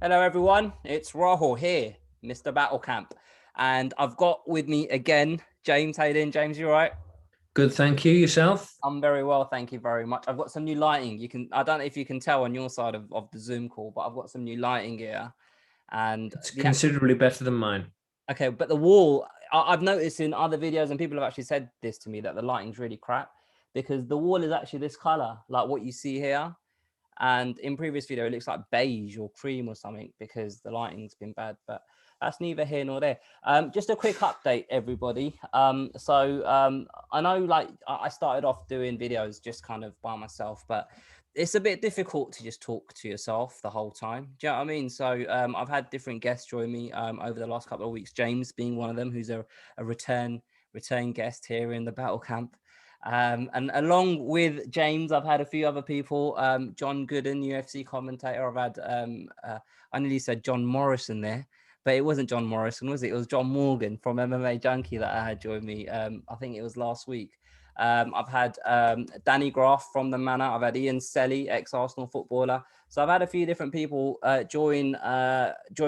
Hello, everyone. It's Rahul here, Mr. Battle Camp. And I've got with me again, James. How you doing, James? You all right? Good, thank you. Yourself? I'm very well, thank you very much. I've got some new lighting. I don't know if you can tell on your side of the Zoom call, but I've got some new lighting here. And It's the actual, considerably better than mine. okay, but the wall, I've noticed in other videos, and people have actually said this to me, that the lighting's really crap because the wall is actually this color, like what you see here. And in previous video, it looks like beige or cream or something because the lighting's been bad, but that's neither here nor there. Just a quick update, everybody. I know like I started off doing videos just kind of by myself, but it's a bit difficult to just talk to yourself the whole time. Do you know what I mean? So I've had different guests join me over the last couple of weeks, James being one of them, who's a return guest here in the battle camp. And along with James, I've had a few other people. John Gooden, UFC commentator. I've had, I nearly said John Morrison there, but it wasn't John Morrison, was it? It was John Morgan from MMA Junkie that I had join me. I think it was last week. I've had Danny Graff from The Manor. I've had Ian Selly, ex-Arsenal footballer. So I've had a few different people join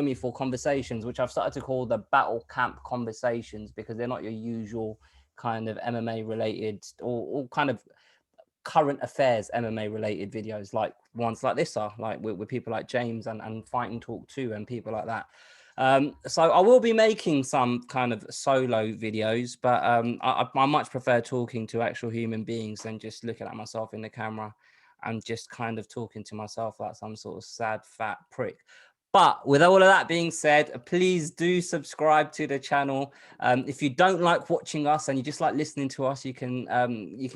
me for conversations, which I've started to call the Battle Camp Conversations because they're not your usual kind of MMA related or kind of current affairs MMA related videos like ones like this are like with people like James and Fighting Talk 2 and people like that. So I will be making some kind of solo videos, but I much prefer talking to actual human beings than just looking at myself in the camera and just kind of talking to myself like some sort of sad fat prick. But with all of that being said, please do subscribe to the channel. If you don't like watching us and you just like listening to us, you can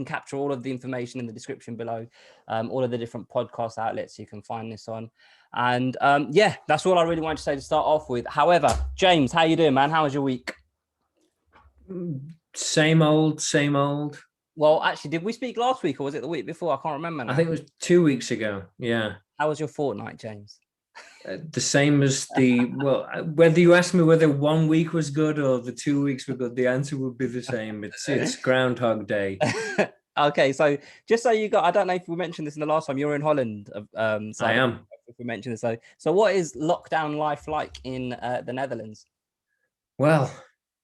capture all of the information in the description below, all of the different podcast outlets you can find this on. And yeah, that's all I really wanted to say to start off with. However, James, how you doing, man? How was your week? Same old, same old. Well, actually, did we speak last week or was it the week before? I can't remember I now. think it was 2 weeks ago. Yeah. How was your fortnight, James? The same as whether you ask me whether 1 week was good or the 2 weeks were good, the answer would be the same. It's Groundhog Day. Okay, so just so you got, I don't know if we mentioned this in the last time, you're in Holland. So I I don't am. know if we mentioned this. So what is lockdown life like in the Netherlands? Well,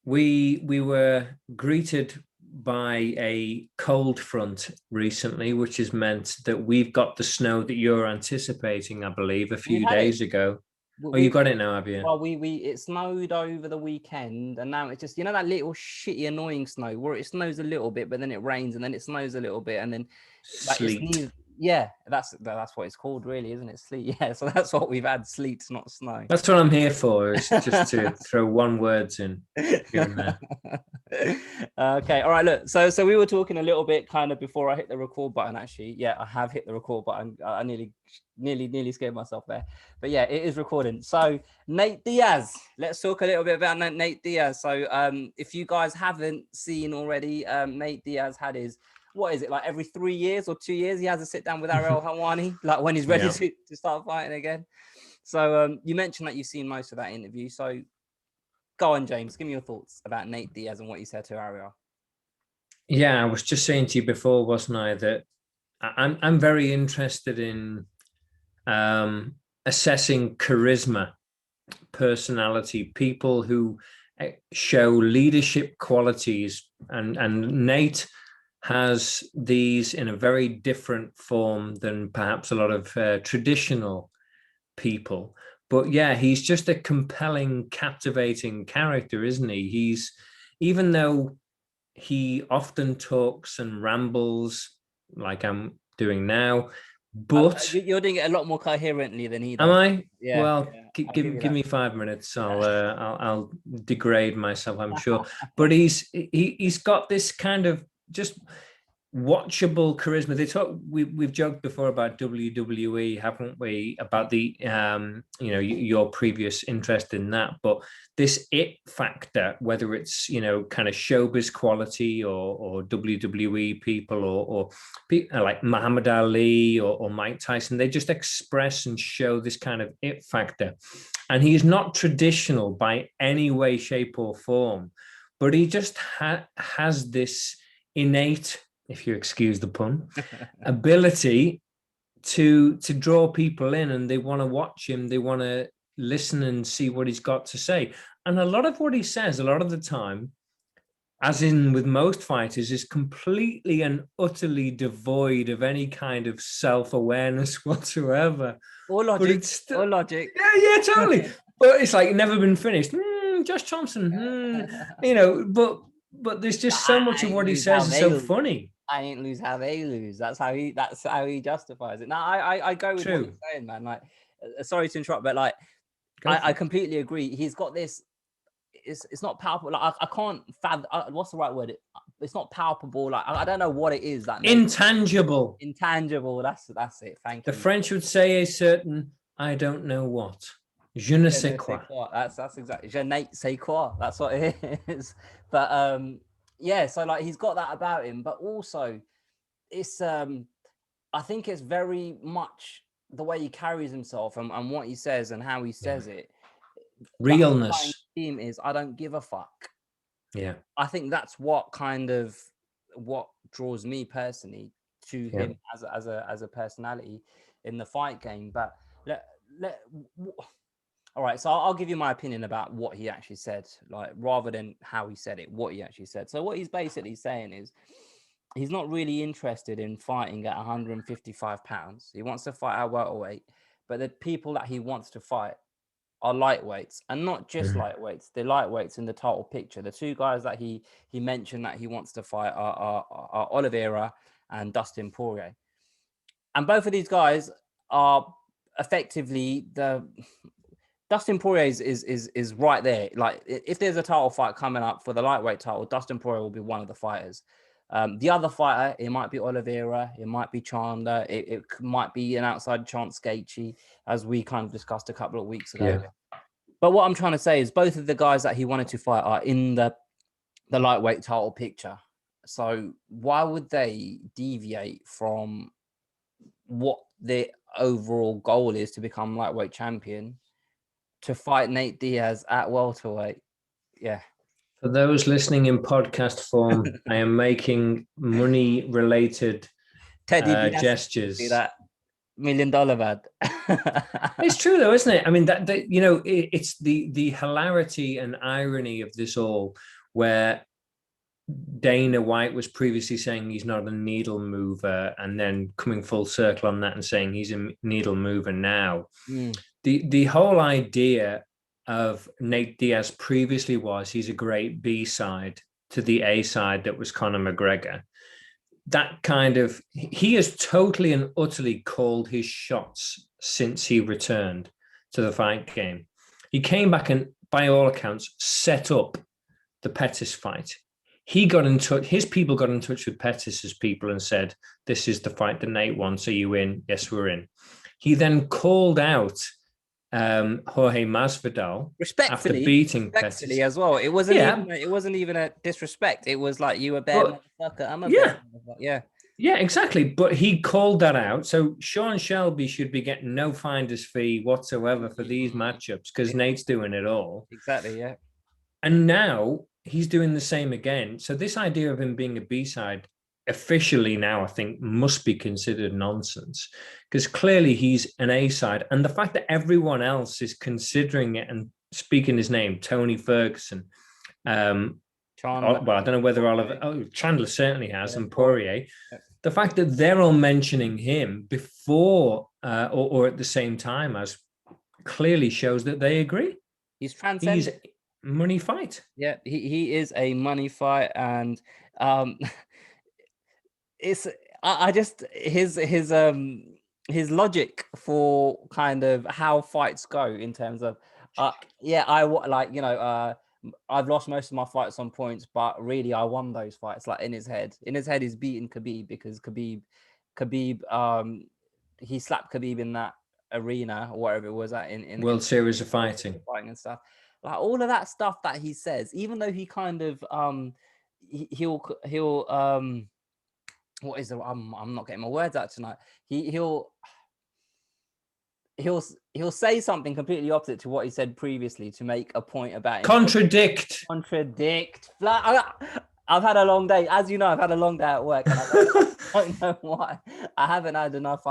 we were greeted by a cold front recently, which has meant that we've got the snow that you're anticipating, I believe, a We've few had it. days ago. Oh, you We got it now, have you? well, we it snowed over the weekend, and now it's just that little shitty annoying snow where it snows a little bit, but then it rains, and then it snows a little bit, and then like it's Sleet. neither. Yeah, that's what it's called, really, isn't it? Sleet. Yeah, so that's what we've had: sleet, not snow. That's what I'm here for, is just to throw one words in here and there. Okay, all right. Look, so we were talking a little bit kind of before I hit the record button. Actually, yeah, I have hit the record button. I nearly scared myself there, but yeah, it is recording. So Nate Diaz, let's talk a little bit about Nate Diaz. So if you guys haven't seen already, Nate Diaz had his, what is it, like every 3 years or 2 years he has a sit down with Ariel Helwani, like when he's ready Yeah. to start fighting again. So you mentioned that you've seen most of that interview. So go on, James. Give me your thoughts about Nate Diaz and what he said to Ariel. Yeah, I was just saying to you before, wasn't I, that I'm very interested in assessing charisma, personality, people who show leadership qualities, and Nate has these in a very different form than perhaps a lot of traditional people. But yeah, he's just a compelling, captivating character, isn't he? Even though he often talks and rambles like I'm doing now, but You're doing it a lot more coherently than he am does. I? Yeah, Well, yeah, I'll give give you give that. me 5 minutes. I'll degrade myself, I'm sure. But he's got this kind of just watchable charisma. We've joked before about WWE, haven't we? About the your previous interest in that, but this it factor, whether it's kind of showbiz quality or WWE people or people like Muhammad Ali or Mike Tyson, they just express and show this kind of it factor. And he's not traditional by any way, shape, or form, but he just has this innate, if you excuse the pun, ability to draw people in, and they want to watch him. They want to listen and see what he's got to say. And a lot of what he says, a lot of the time, as in with most fighters, is completely and utterly devoid of any kind of self-awareness whatsoever. Or But logic. it's still, Or logic. yeah, totally. But it's like never been finished. Josh Thompson, but there's just so much of what he says is so funny. I ain't lose how they lose. That's how he justifies it. Now I go with what True. you're saying, man. Like, sorry to interrupt, but like I completely agree. He's got this. It's not palpable. Like I can't fathom. What's the right word? It's not palpable. Like I don't know what it is that makes intangible. Intangible. That's it. Thank you. The French would say a certain I don't know what. Je ne sais quoi. That's exactly. Je ne sais quoi. That's what it is. But yeah. So like he's got that about him, but also it's I think it's very much the way he carries himself and what he says and how he says it. Realness. Theme is I don't give a fuck. Yeah. I think that's what draws me personally to him as a personality in the fight game. But all right, so I'll give you my opinion about what he actually said, like rather than how he said it, what he actually said. So what he's basically saying is he's not really interested in fighting at 155 pounds. He wants to fight at welterweight, but the people that he wants to fight are lightweights, and not just lightweights. They're lightweights in the title picture. The two guys that he mentioned that he wants to fight are Oliveira and Dustin Poirier. And both of these guys are effectively Dustin Poirier is right there. Like if there's a title fight coming up for the lightweight title, Dustin Poirier will be one of the fighters. The other fighter, it might be Oliveira, it might be Chandler, it might be an outside Chance Gaethje, as we kind of discussed a couple of weeks ago. Yeah. But what I'm trying to say is both of the guys that he wanted to fight are in the lightweight title picture. So why would they deviate from what their overall goal is to become lightweight champion to fight Nate Diaz at welterweight? Yeah. For those listening in podcast form, I am making money-related gestures. See that $1 million ad. It's true, though, isn't it? I mean, that it's the hilarity and irony of this all, where Dana White was previously saying he's not a needle mover, and then coming full circle on that and saying he's a needle mover now. The whole idea of Nate Diaz previously was he's a great B side to the A side that was Conor McGregor. That kind of, he has totally and utterly called his shots since he returned to the fight game. He came back and, by all accounts, set up the Pettis fight. He got in touch, his people got in touch with Pettis's people and said, this is the fight that Nate wants. Are you in? Yes, we're in. He then called out Jorge Masvidal after beating Pettis as well. It wasn't even a disrespect. It was like, you a bad motherfucker. I'm a bad motherfucker. Yeah, exactly. But he called that out. So Sean Shelby should be getting no finder's fee whatsoever for these matchups because Nate's doing it all. Exactly. Yeah. And now he's doing the same again. So this idea of him being a B-side officially now, I think, must be considered nonsense, because clearly he's an A-side. And the fact that everyone else is considering it and speaking his name, Tony Ferguson, Chandler. Well, I don't know whether Chandler certainly has, and Poirier. The fact that they're all mentioning him before or at the same time as clearly shows that they agree. He's transcendent. He's money fight. Yeah, he is a money fight, and it's I just his logic for kind of how fights go in terms of I've lost most of my fights on points, but really I won those fights. Like in his head he's beaten Khabib because Khabib he slapped Khabib in that arena or whatever it was at in World Series of Fighting and stuff. Like all of that stuff that he says, even though he kind of he'll what is the I'm not getting my words out tonight. He'll say something completely opposite to what he said previously to make a point about contradict. I've had a long day, as you know. I've had a long day at work, and I don't know why I haven't had enough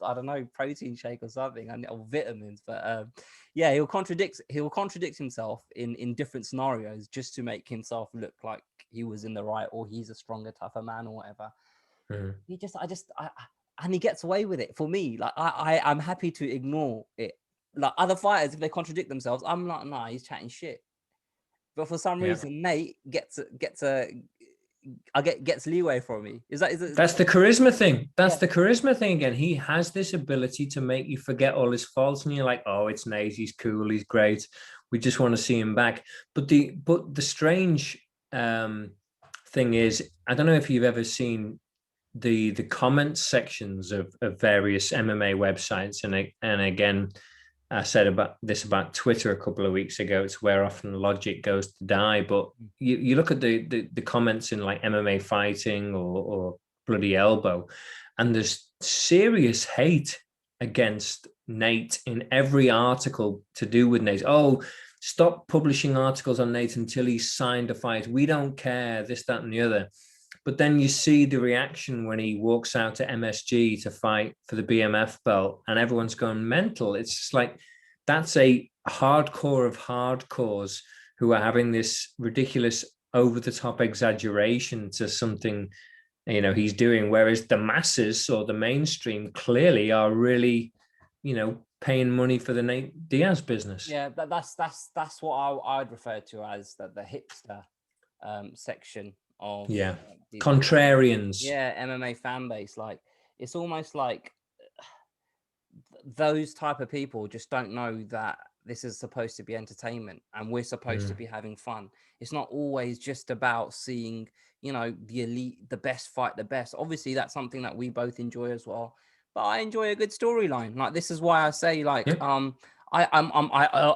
I don't know, protein shake or something, or vitamins. But yeah, he'll contradict himself in different scenarios just to make himself look like he was in the right, or he's a stronger, tougher man, or whatever. And he gets away with it. For me, like I'm happy to ignore it. Like other fighters, if they contradict themselves, I'm like, nah, he's chatting shit. But for some reason, Nate gets leeway from me. Is That's the charisma thing. That's Yeah. the charisma thing again. He has this ability to make you forget all his faults, and you're like, oh, it's Nate. He's cool. He's great. We just want to see him back. But the strange thing is, I don't know if you've ever seen the comments sections of various MMA websites, and again, I said about Twitter a couple of weeks ago. It's where often logic goes to die. But you look at the comments in like MMA Fighting or Bloody Elbow, and there's serious hate against Nate in every article to do with Nate. Oh, stop publishing articles on Nate until he's signed a fight. We don't care, this, that, and the other. But then you see the reaction when he walks out to MSG to fight for the BMF belt, and everyone's going mental. It's just like, that's a hardcore of hardcores who are having this ridiculous over-the-top exaggeration to something, he's doing. Whereas the masses or the mainstream clearly are really, paying money for the Nate Diaz business. Yeah, that's what I'd refer to as the hipster section of contrarians. MMA fan base. Like it's almost like those type of people just don't know that this is supposed to be entertainment and we're supposed to be having fun. It's not always just about seeing, the elite, the best fight the best. Obviously that's something that we both enjoy as well, but I enjoy a good storyline. Like this is why I say I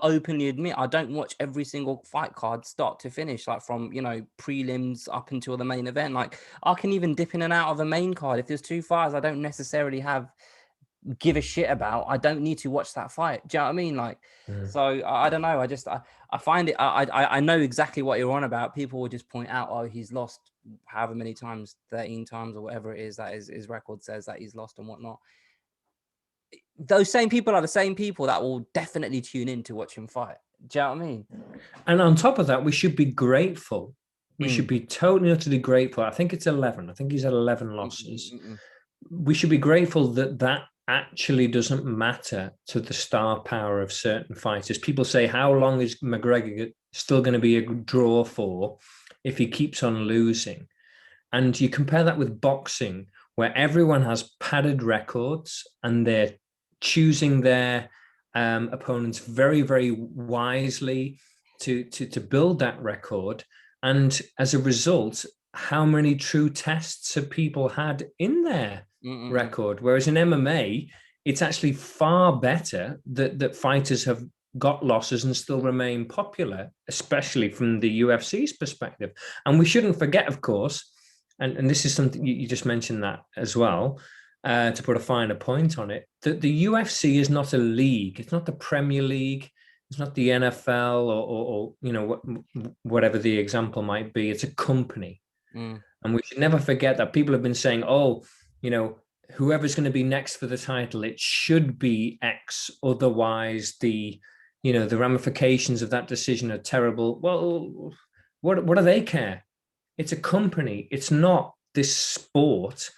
openly admit I don't watch every single fight card start to finish, like from prelims up until the main event. Like I can even dip in and out of a main card if there's two fights I don't necessarily give a shit about. I don't need to watch that fight. Do you know what I mean? Like, so I don't know. I find it. I know exactly what you're on about. People will just point out, oh, he's lost however many times, 13 times or whatever it is that his record says that he's lost and whatnot. Those same people are the same people that will definitely tune in to watch him fight. Do you know what I mean? And on top of that, we should be grateful. We should be totally, utterly grateful. I think it's 11. I think he's had 11 losses. We should be grateful that actually doesn't matter to the star power of certain fighters. People say, how long is McGregor still going to be a draw for if he keeps on losing? And you compare that with boxing, where everyone has padded records and they're choosing their opponents very, very wisely to build that record. And as a result, how many true tests have people had in their record? Whereas in MMA, it's actually far better that fighters have got losses and still remain popular, especially from the UFC's perspective. And we shouldn't forget, of course, and this is something you just mentioned that as well, to put a finer point on it, that the UFC is not a league. It's not the Premier League. It's not the NFL or whatever the example might be. It's a company. And we should never forget that. People have been saying, oh, whoever's going to be next for the title, it should be X. Otherwise, the ramifications of that decision are terrible. Well, what do they care? It's a company. It's not this sport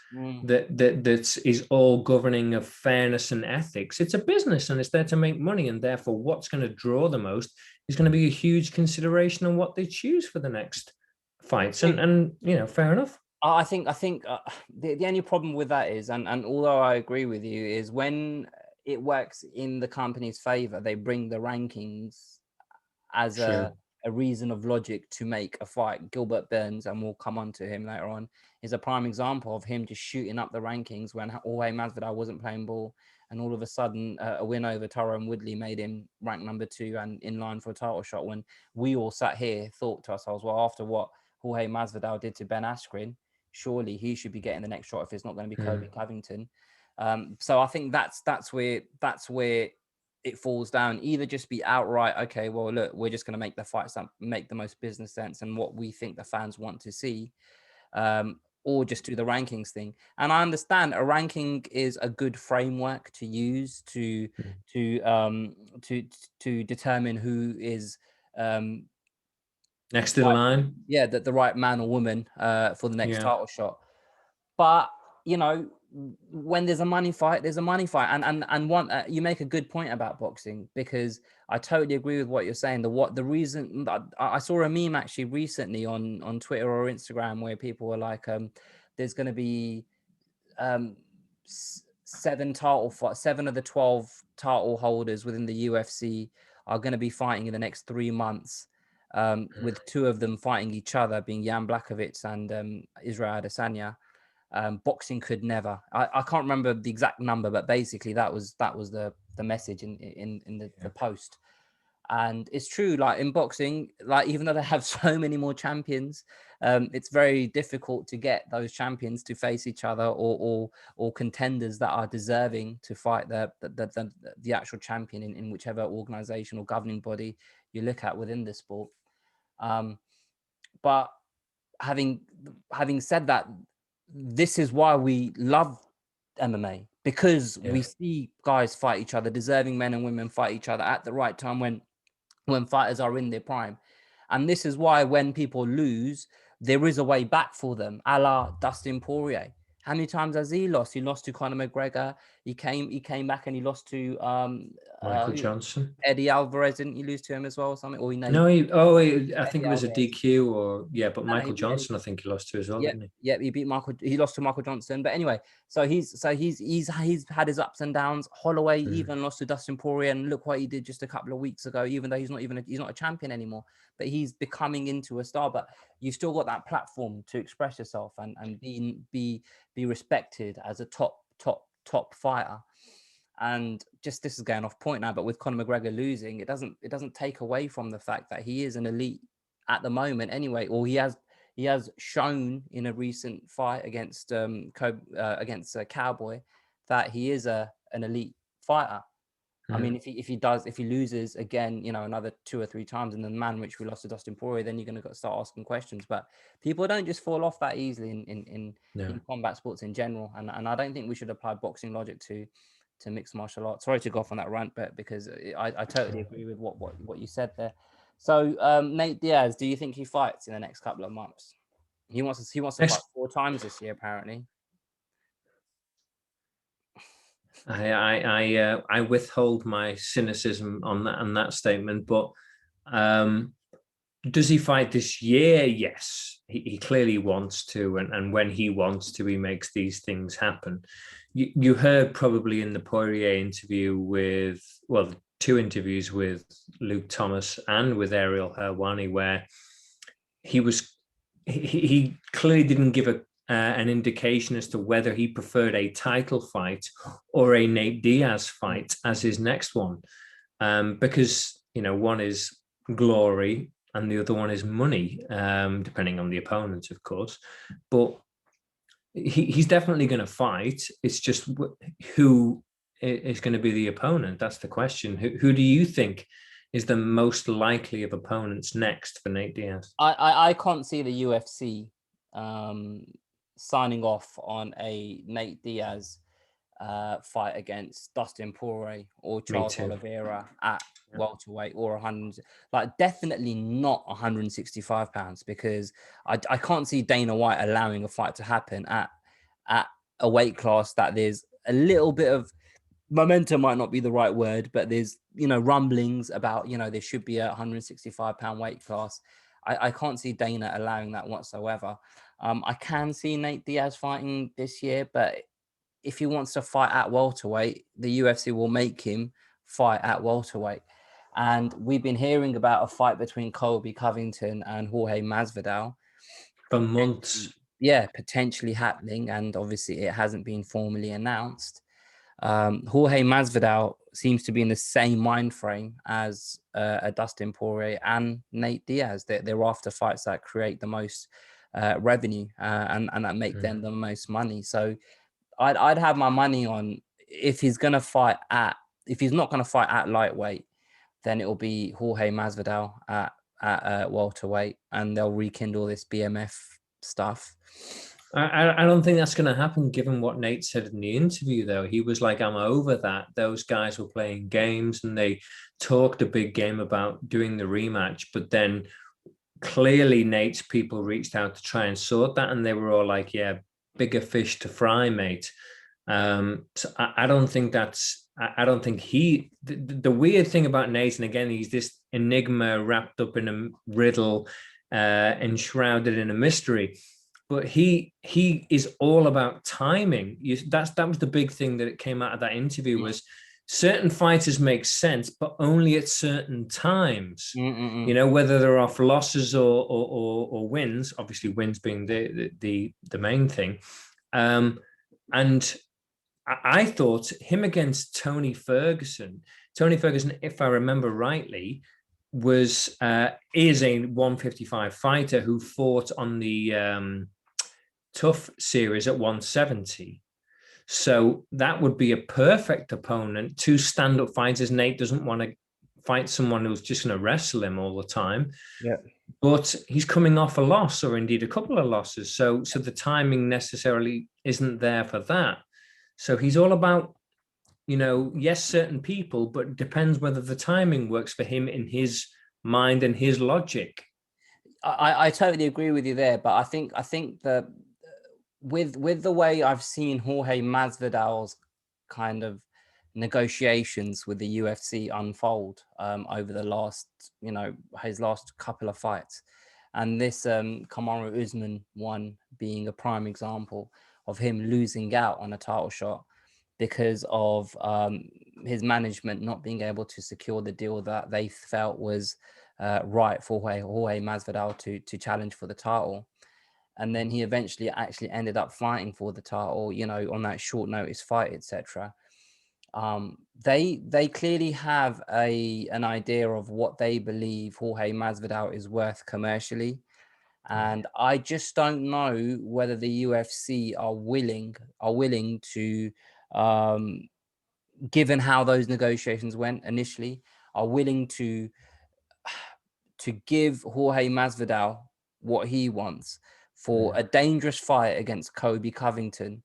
that is all governing of fairness and ethics. It's a business and it's there to make money. And therefore, what's going to draw the most is going to be a huge consideration on what they choose for the next fights. And fair enough. I think the only problem with that is, and although I agree with you, is when it works in the company's favor, they bring the rankings as a reason of logic to make a fight. Gilbert Burns, and we'll come on to him later on, is a prime example of him just shooting up the rankings when Jorge Masvidal wasn't playing ball, and all of a sudden a win over Tyrone Woodley made him ranked number 2 and in line for a title shot, when we all sat here thought to ourselves, well, after what Jorge Masvidal did to Ben Askren, surely he should be getting the next shot if it's not going to be Kobe Covington. So I think that's where it falls down. Either just be outright, okay, well, look, we're just going to make the fights that make the most business sense and what we think the fans want to see, or just do the rankings thing. And I understand a ranking is a good framework to use to determine who is Next in line. yeah, the right man or woman for the next title shot. But when there's a money fight, there's a money fight. And one, you make a good point about boxing, because I totally agree with what you're saying. The reason I saw a meme actually recently on Twitter or Instagram where people were like, there's going to be 7 of the 12 title holders within the UFC are going to be fighting in the next 3 months, with 2 of them fighting each other, being Jan Blachowicz and Israel Adesanya. Boxing could never. I can't remember the exact number, but basically that was the message in the post. And it's true, like in boxing, like even though they have so many more champions, it's very difficult to get those champions to face each other, or contenders that are deserving to fight the actual champion in whichever organization or governing body you look at within the sport. But having said that, this is why we love MMA, because we see guys fight each other, deserving men and women fight each other at the right time when fighters are in their prime. And this is why when people lose, there is a way back for them, a la Dustin Poirier. How many times has he lost? He lost to Conor McGregor. He came back and he lost to Michael Johnson. Eddie Alvarez. Didn't he lose to him as well or something? Or I think it was a DQ but Michael Johnson, I think he lost to as well, didn't he? Yeah, he beat Michael. He lost to Michael Johnson. But anyway, so he's had his ups and downs. Holloway even lost to Dustin Poirier, and look what he did just a couple of weeks ago. Even though he's not a champion anymore, but he's becoming into a star. But you've still got that platform to express yourself and be respected as a top fighter. And just, this is going off point now, but with Conor McGregor losing, it doesn't take away from the fact that he is an elite at the moment anyway, or he has shown in a recent fight against Cowboy that he is an elite fighter. I mean, if he loses again, another 2 or 3 times in the manner which we lost to Dustin Poirier, then you're going to start asking questions. But people don't just fall off that easily in combat sports in general, and I don't think we should apply boxing logic to mixed martial arts. Sorry to go off on that rant, but because I totally agree with what you said there. So Nate Diaz, do you think he fights in the next couple of months? He wants to fight 4 times this year, apparently. I withhold my cynicism on that statement, but does he fight this year? Yes, he clearly wants to, and when he wants to, he makes these things happen. You heard probably in the Poirier interview 2 interviews with Luke Thomas and with Ariel Helwani, where he clearly didn't give an indication as to whether he preferred a title fight or a Nate Diaz fight as his next one, because one is glory and the other one is money, depending on the opponent, of course. But he's definitely going to fight. It's just who is going to be the opponent. That's the question. Who do you think is the most likely of opponents next for Nate Diaz? I can't see the UFC signing off on a Nate Diaz fight against Dustin Poirier or Charles Oliveira at welterweight or 100, definitely not 165 pounds, because I can't see Dana White allowing a fight to happen at a weight class that there's a little bit of momentum, might not be the right word, but there's rumblings about there should be a 165 pound weight class. I can't see Dana allowing that whatsoever. I can see Nate Diaz fighting this year, but if he wants to fight at welterweight, the UFC will make him fight at welterweight. And we've been hearing about a fight between Colby Covington and Jorge Masvidal for months. Yeah, potentially happening, and obviously it hasn't been formally announced. Jorge Masvidal seems to be in the same mind frame as a Dustin Poirier and Nate Diaz. They're after fights that create the most revenue and that make them the most money. So I'd have my money on, if he's not going to fight at lightweight, then it will be Jorge Masvidal at welterweight, and they'll rekindle this BMF stuff. I don't think that's going to happen given what Nate said in the interview, though. He was like, I'm over that. Those guys were playing games and they talked a big game about doing the rematch. But then clearly Nate's people reached out to try and sort that. And they were all like, yeah, bigger fish to fry, mate. So I don't think I don't think the weird thing about Nate, and again, he's this enigma wrapped up in a riddle, enshrouded in a mystery, but he is all about timing. That was the big thing that it came out of that interview was certain fighters make sense, but only at certain times. You know, whether they're off losses or wins. Obviously, wins being the main thing. And I thought him against Tony Ferguson. Tony Ferguson, if I remember rightly, is a 155 fighter who fought on the Tough series at 170. So that would be a perfect opponent. Two stand-up fighters. Nate doesn't want to fight someone who's just going to wrestle him all the time. Yeah. But he's coming off a loss, or indeed a couple of losses. So the timing necessarily isn't there for that. So he's all about, yes, certain people, but it depends whether the timing works for him in his mind and his logic. I totally agree with you there, but I think that with the way I've seen Jorge Masvidal's kind of negotiations with the UFC unfold over the last, his last couple of fights, and this Kamaru Usman one being a prime example of him losing out on a title shot because of his management not being able to secure the deal that they felt was right for Jorge Masvidal to challenge for the title. And then he eventually actually ended up fighting for the title, on that short notice fight, etc. They clearly have an idea of what they believe Jorge Masvidal is worth commercially. And I just don't know whether the UFC are willing to, given how those negotiations went initially, are willing to give Jorge Masvidal what he wants for a dangerous fight against Kobe Covington.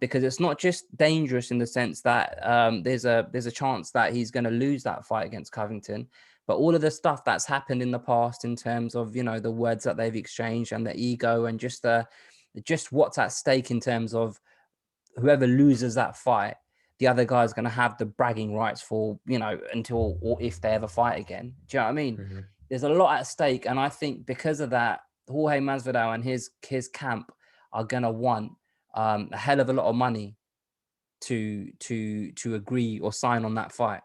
Because it's not just dangerous in the sense that there's a chance that he's going to lose that fight against Covington, but all of the stuff that's happened in the past in terms of, the words that they've exchanged and the ego and just what's at stake in terms of whoever loses that fight, the other guy's going to have the bragging rights for, until or if they ever fight again. Do you know what I mean? There's a lot at stake. And I think because of that, Jorge Masvidal and his camp are going to want a hell of a lot of money to agree or sign on that fight.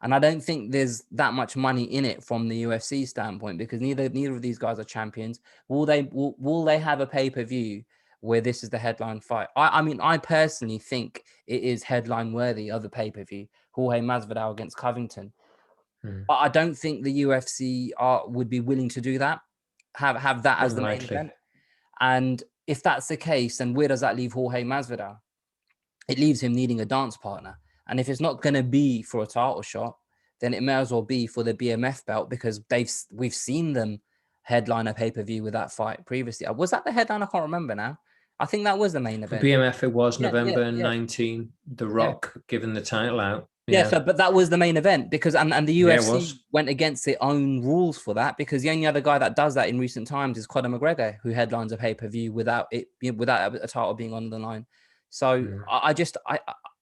And I don't think there's that much money in it from the UFC standpoint, because neither of these guys are champions. Will they have a pay-per-view where this is the headline fight? I mean, I personally think it is headline worthy of a pay-per-view, Jorge Masvidal against Covington. But I don't think the UFC would be willing to do that, have that as the main event. And if that's the case, then where does that leave Jorge Masvidal? It leaves him needing a dance partner. And if it's not going to be for a title shot, then it may as well be for the BMF belt, because we've seen them headline a pay-per-view with that fight previously. Was that the headline? I can't remember now. I think that was the main event. For BMF, it was November 19, The Rock giving the title out. So, but that was the main event, because and the UFC went against their own rules for that, because the only other guy that does that in recent times is Conor McGregor, who headlines a pay-per-view without a title being on the line. So I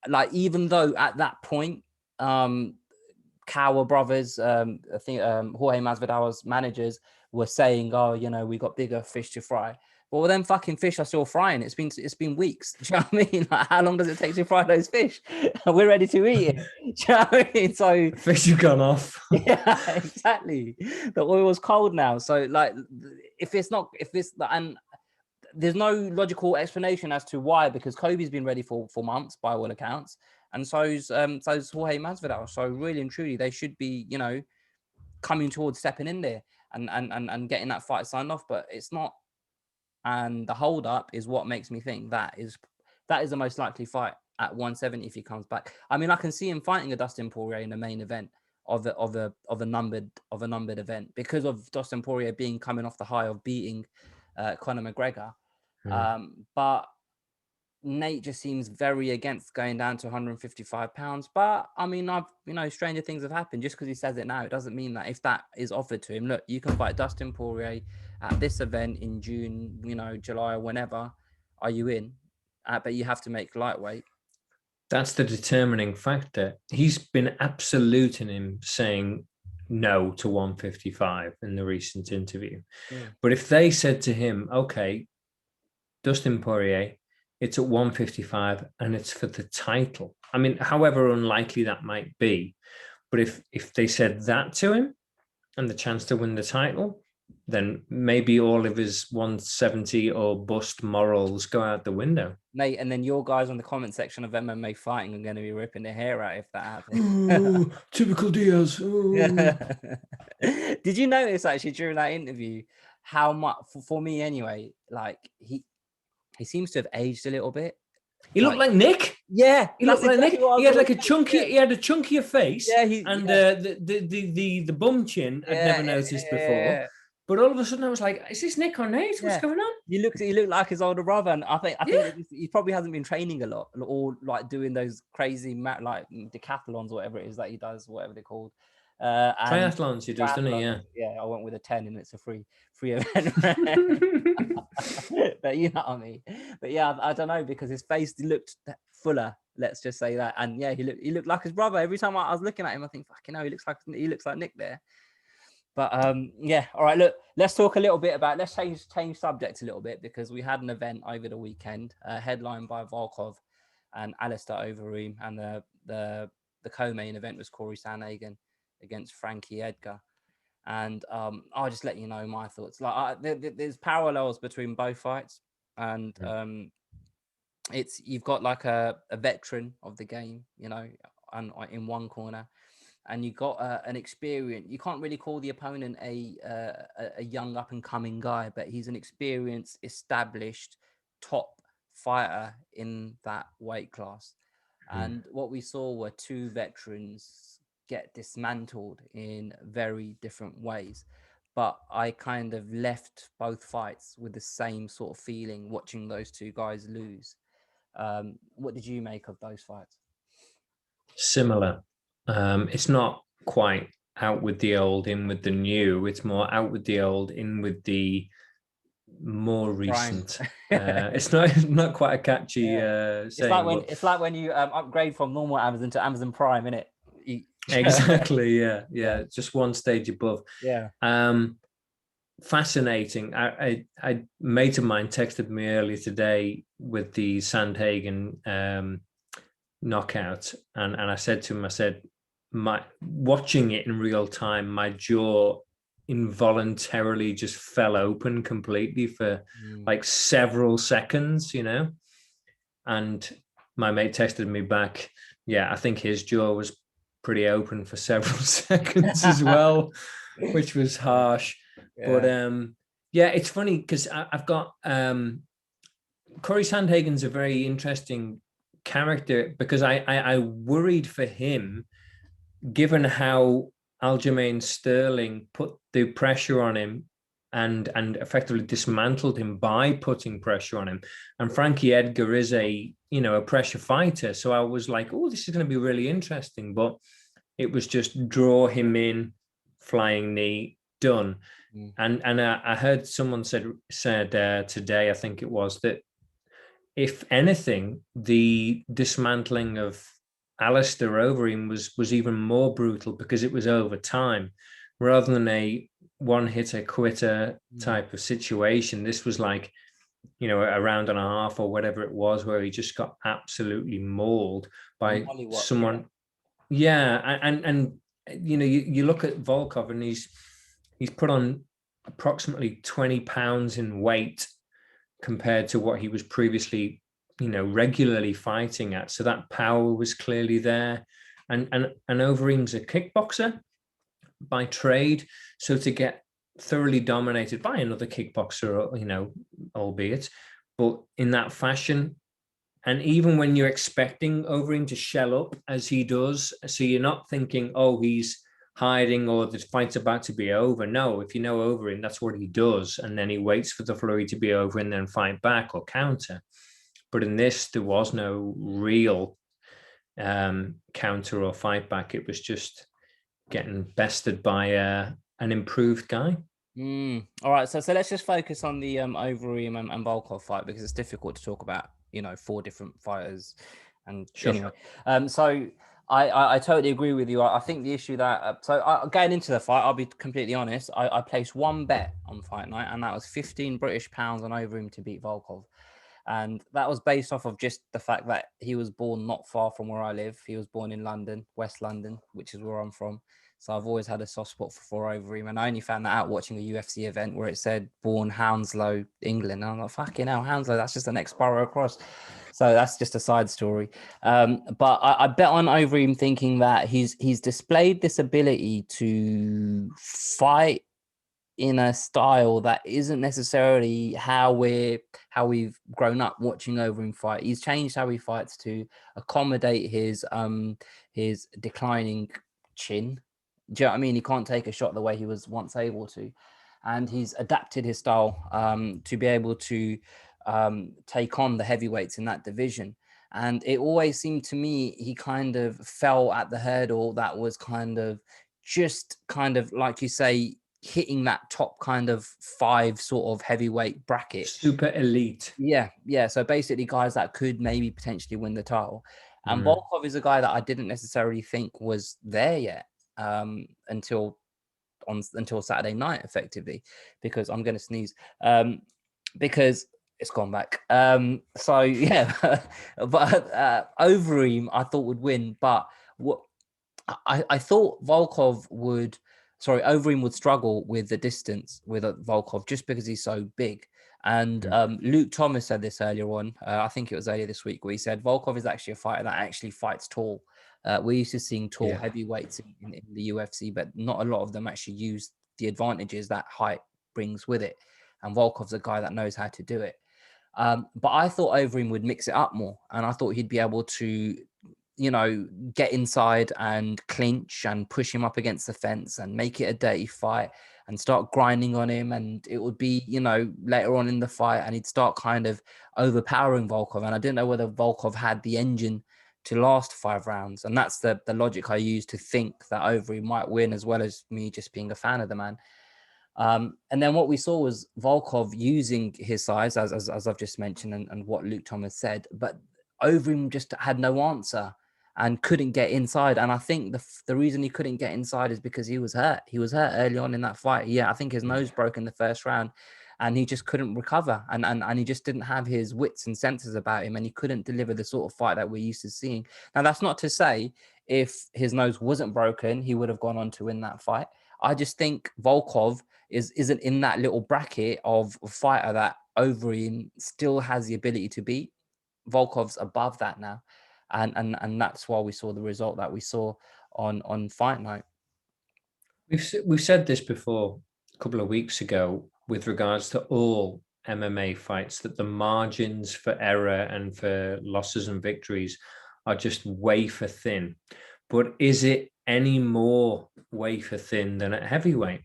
like, even though at that point, Cower Brothers, I think Jorge Masvidal's managers were saying, "Oh, we got bigger fish to fry." Well, them fucking fish are still frying. It's been weeks. Do you know what I mean? Like, how long does it take to fry those fish? We're ready to eat it. Do you know what I mean? So fish have gone off. Yeah, exactly. The oil's cold now. So like, and there's no logical explanation as to why, because Kobe's been ready for months by all accounts, and so's Jorge Masvidal. So really and truly, they should be, coming towards stepping in there and getting that fight signed off. But it's not. And the hold up is what makes me think that is the most likely fight at 170 if he comes back. I mean, I can see him fighting a Dustin Poirier in the main event of a numbered event, because of Dustin Poirier coming off the high of beating Conor McGregor. But Nate just seems very against going down to 155 pounds. But I mean, stranger things have happened. Just because he says it now, it doesn't mean that if that is offered to him, look, you can fight Dustin Poirier at this event in June, July or whenever. Are you in? But you have to make lightweight. That's the determining factor. He's been absolute in him saying no to 155 in the recent interview. But if they said to him, okay, Dustin Poirier, it's at 155 and it's for the title. I mean, however unlikely that might be, but if they said that to him and the chance to win the title, then maybe all of his 170 or bust morals go out the window. Mate, and then your guys on the comment section of MMA Fighting are going to be ripping their hair out if that happens. Ooh, typical Diaz. Did you notice actually during that interview how much, for me anyway, like he seems to have aged a little bit. He looked like Nick. Yeah, he looked like Nick. He had like a chunky. He had a chunkier face. Yeah, the bum chin I'd never noticed before. But all of a sudden, I was like, "Is this Nick or Nate? What's going on?" He looked like his older brother, and I think he probably hasn't been training a lot, or like doing those crazy like decathlons, or whatever it is that he does, whatever they're called. Triathlons, he does, doesn't he? Yeah. I went with a 10, and it's a free event. But you know what I mean. But yeah, I don't know, because his face looked fuller. Let's just say that, and yeah, he looked like his brother. Every time I was looking at him, I think, fucking hell, he looks like Nick there. But yeah, all right. Look, let's talk a little bit about. Let's change subject a little bit, because we had an event over the weekend, headlined by Volkov and Alistair Overeem, and the co-main event was Corey Sandhagen against Frankie Edgar. And I'll just let you know my thoughts. Like there's parallels between both fights, and you've got like a veteran of the game, and in one corner. And you got an experience. You can't really call the opponent a young up and coming guy, but he's an experienced, established top fighter in that weight class. And what we saw were two veterans get dismantled in very different ways. But I kind of left both fights with the same sort of feeling watching those two guys lose. What did you make of those fights? Similar. It's not quite out with the old, in with the new. It's more out with the old, in with the more recent. It's not quite a catchy saying. It's like when you upgrade from normal Amazon to Amazon Prime, innit? Exactly. Yeah. Just one stage above. Yeah. Fascinating. A mate of mine texted me earlier today with the Sandhagen knockout, and I said to him, my watching it in real time, my jaw involuntarily just fell open completely for like several seconds, and my mate texted me back, I think his jaw was pretty open for several seconds as well, which was harsh. But it's funny because I've got Corey Sandhagen's a very interesting character, because I worried for him, given how Aljamain Sterling put the pressure on him and effectively dismantled him by putting pressure on him. And Frankie Edgar is a pressure fighter, so I was like, oh, this is going to be really interesting. But it was just draw him in, flying knee, done. And I heard someone said today, I think it was, that if anything, the dismantling of Alistair Overeem was even more brutal, because it was over time rather than a one-hitter quitter type of situation. This was like, a round and a half or whatever it was, where he just got absolutely mauled by someone. And you look at Volkov, and he's put on approximately 20 pounds in weight compared to what he was previously, regularly fighting at. So that power was clearly there. And Overeem's a kickboxer by trade. So to get thoroughly dominated by another kickboxer, albeit, but in that fashion, and even when you're expecting Overeem to shell up as he does, so you're not thinking, oh, he's hiding or the fight's about to be over. No, if you know Overeem, that's what he does. And then he waits for the flurry to be over and then fight back or counter. But in this, there was no real counter or fight back. It was just getting bested by an improved guy. All right, so let's just focus on the Overeem and Volkov fight, because it's difficult to talk about, you know, 4 different fighters. And Sure. anyway, so I totally agree with you. I think the issue that going into the fight, I'll be completely honest. I placed one bet on fight night, and that was 15 British pounds on Overeem to beat Volkov. And that was based off of just the fact that he was born not far from where I live. He was born in London, West London, which is where I'm from. So I've always had a soft spot for Overeem. And I only found that out watching a UFC event where it said born Hounslow, England. And I'm like, fucking hell, Hounslow, that's just the next borough across. So that's just a side story. But I bet on Overeem, thinking that he's displayed this ability to fight in a style that isn't necessarily how we've grown up watching Overeem fight. He's changed how he fights to accommodate his declining chin. Do you know what I mean? He can't take a shot the way he was once able to, and he's adapted his style to be able to take on the heavyweights in that division. And it always seemed to me he kind of fell at the hurdle that was kind of like you say, hitting that top kind of 5 sort of heavyweight bracket. Super elite. Yeah. So basically guys that could maybe potentially win the title. And Volkov is a guy that I didn't necessarily think was there yet until Saturday night, effectively, because I'm going to sneeze because it's gone back. So yeah, but Overeem I thought would win, but what I thought Overeem would struggle with the distance with Volkov just because he's so big. And Luke Thomas said this earlier on. I think it was earlier this week, where he said Volkov is actually a fighter that actually fights tall. We're used to seeing tall heavyweights in the UFC, but not a lot of them actually use the advantages that height brings with it. And Volkov's a guy that knows how to do it. But I thought Overeem would mix it up more, and I thought he'd be able to, you know, get inside and clinch and push him up against the fence and make it a dirty fight and start grinding on him. And it would be, you know, later on in the fight, and he'd start kind of overpowering Volkov. And I didn't know whether Volkov had the engine to last 5 rounds. And that's the logic I used to think that Overeem might win, as well as me just being a fan of the man. And then what we saw was Volkov using his size, as I've just mentioned, and what Luke Thomas said, but Overeem just had no answer and couldn't get inside. And I think the reason he couldn't get inside is because he was hurt. He was hurt early on in that fight. Yeah, I think his nose broke in the first round, and he just couldn't recover. And he just didn't have his wits and senses about him, and he couldn't deliver the sort of fight that we're used to seeing. Now, that's not to say if his nose wasn't broken, he would have gone on to win that fight. I just think Volkov isn't in that little bracket of fighter that Overeem still has the ability to beat. Volkov's above that now. And that's why we saw the result that we saw on fight night. We've said this before a couple of weeks ago with regards to all MMA fights, that the margins for error and for losses and victories are just wafer thin. But is it any more wafer thin than at heavyweight,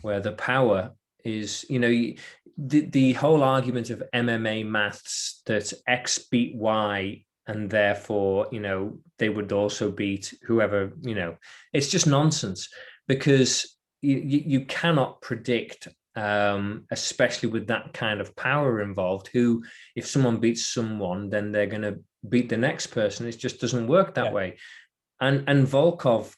where the power is, you know, the whole argument of MMA maths that X beat Y and therefore, you know, they would also beat whoever, you know, it's just nonsense, because you cannot predict, especially with that kind of power involved, who, if someone beats someone, then they're going to beat the next person. It just doesn't work that way. And Volkov,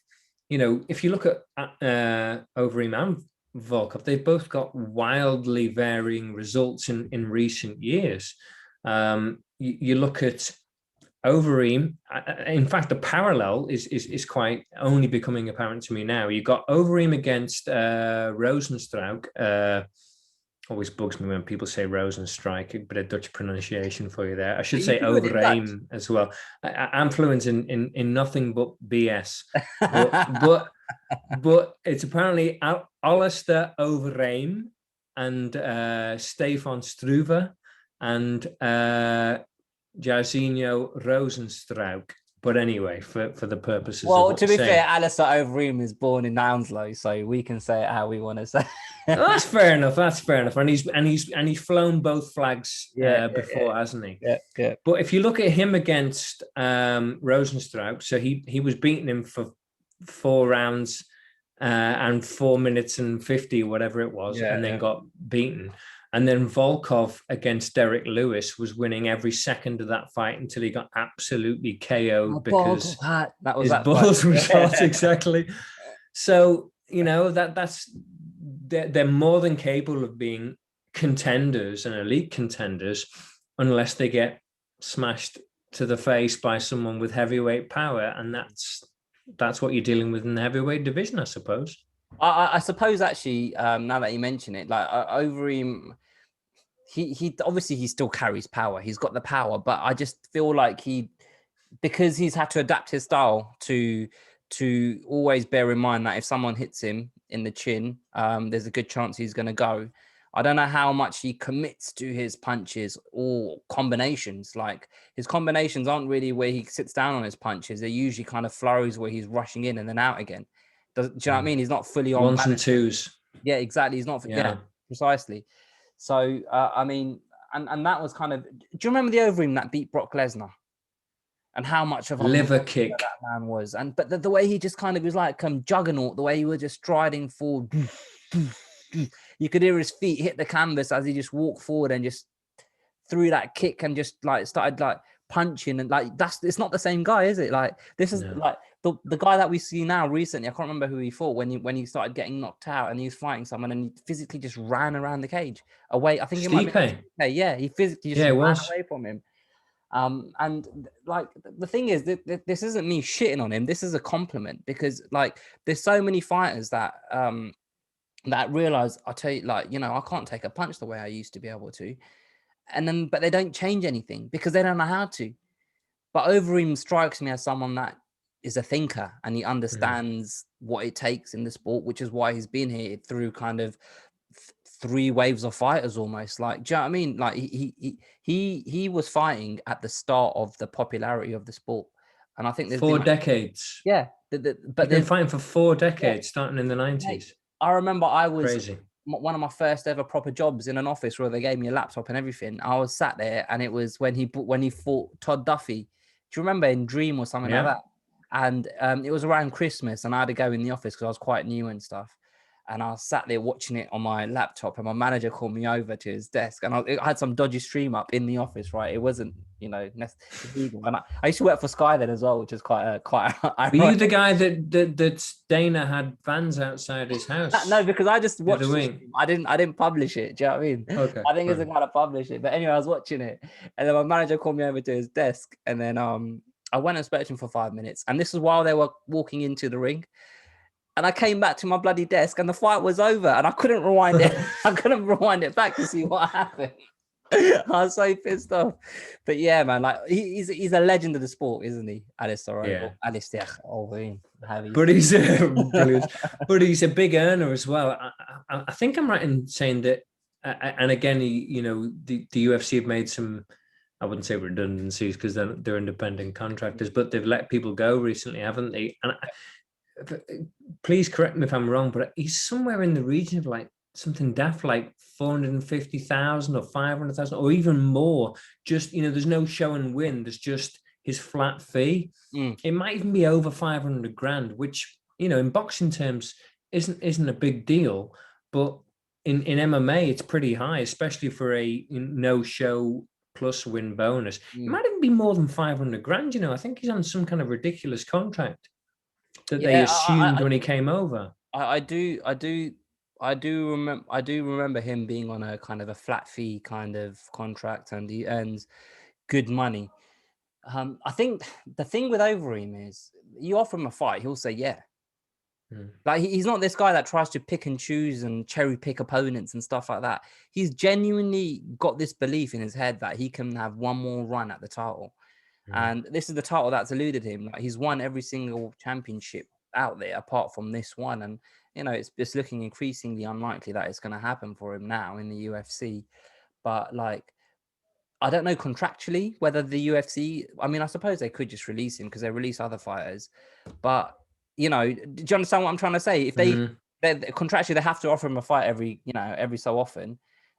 you know, if you look at Overeem and Volkov, they've both got wildly varying results in recent years. You look at Overeem, in fact, the parallel is quite only becoming apparent to me now. You got Overeem against Rozenstruik. Always bugs me when people say Rozenstruik, a bit of Dutch pronunciation for you there. I should say Overeem as well. I'm fluent in nothing but BS, but it's apparently Alistair Overeem and Stefan Struve and Jairzinho Rozenstruik. But anyway, for the purposes of Well, what to we're be saying. fair, Alistair Overeem is born in Hounslow, so we can say it how we want to say. Well, that's fair enough. That's fair enough. And he's flown both flags before, hasn't he? Yeah. But if you look at him against Rosenstruck, so he was beating him for 4 rounds and 4 minutes and 50, whatever it was, and then got beaten. And then Volkov against Derek Lewis was winning every second of that fight until he got absolutely KO'd because that was his that balls fight. were shot. Exactly. So, that's they're more than capable of being contenders and elite contenders unless they get smashed to the face by someone with heavyweight power. And that's what you're dealing with in the heavyweight division, I suppose. I suppose actually, now that you mention it, like Overeem, he obviously he still carries power. He's got the power, but I just feel like because he's had to adapt his style to always bear in mind that if someone hits him in the chin, there's a good chance he's going to go. I don't know how much he commits to his punches or combinations. Like his combinations aren't really where he sits down on his punches. They're usually kind of flurries where he's rushing in and then out again. Do you know what I mean? He's not fully on ones balance. and twos. Yeah, exactly. He's not. Yeah, precisely. So I mean, and that was kind of. Do you remember the Overeem that beat Brock Lesnar? And how much of a liver kick that man was, but the way he just kind of was like juggernaut, the way he was just striding forward, you could hear his feet hit the canvas as he just walked forward and just threw that kick and just like started like punching and like it's not the same guy, is it? Like this is like the guy that we see now recently. I can't remember who he fought when he started getting knocked out and he was fighting someone and he physically just ran around the cage away. I think it might be he physically just ran away from him. And like the thing is that this isn't me shitting on him. This is a compliment because like there's so many fighters that that realize I tell you like I can't take a punch the way I used to be able to, but they don't change anything because they don't know how to. But Overeem strikes me as someone that is a thinker and he understands what it takes in the sport, which is why he's been here through kind of 3 waves of fighters almost. Like, do you know what I mean? Like he was fighting at the start of the popularity of the sport, and I think there's 4 decades. Yeah, but they've been fighting for 4 decades, starting in the 90s. I remember I was crazy. One of my first ever proper jobs in an office where they gave me a laptop and everything. I was sat there, and it was when he fought Todd Duffy. Do you remember in Dream or something like that? And it was around Christmas, and I had to go in the office because I was quite new and stuff. And I was sat there watching it on my laptop, and my manager called me over to his desk, and I had some dodgy stream up in the office, right? It wasn't, illegal. And I used to work for Sky then as well, which is quite. Were you the guy that Dana had fans outside his house? No, because I just watched it. I didn't publish it. Do you know what I mean? Okay. I think it's a kind of publish it. But anyway, I was watching it, and then my manager called me over to his desk, and then I went and spoke to him for 5 minutes, and this was while they were walking into the ring. And I came back to my bloody desk and the fight was over and I couldn't rewind it. I couldn't rewind it back to see what happened. I was so pissed off. But yeah, man, like he's a legend of the sport, isn't he? Alistair Overeem. But he's brilliant. But he's a big earner as well. I think I'm right in saying that, and again, the UFC have made some, I wouldn't say redundancies because they're independent contractors, but they've let people go recently, haven't they? And please correct me if I'm wrong, but he's somewhere in the region of like something daft like 450,000 or 500,000 or even more. Just, there's no show and win. There's just his flat fee. It might even be over 500 grand, which, in boxing terms isn't a big deal, but in MMA, it's pretty high, especially for a no show plus win bonus. It might even be more than 500 grand. I think he's on some kind of ridiculous contract that they assumed when he came over. I do remember him being on a kind of a flat fee kind of contract, and he earns good money. I think the thing with Overeem is you offer him a fight, he'll say yeah. Like he's not this guy that tries to pick and choose and cherry pick opponents and stuff like that. He's genuinely got this belief in his head that he can have one more run at the title. And this is the title that's eluded him. Like he's won every single championship out there apart from this one. And, it's looking increasingly unlikely that it's going to happen for him now in the UFC. But like, I don't know contractually whether the UFC, I mean, I suppose they could just release him because they release other fighters. But, you know, do you understand what I'm trying to say? If they contractually, they have to offer him a fight every so often.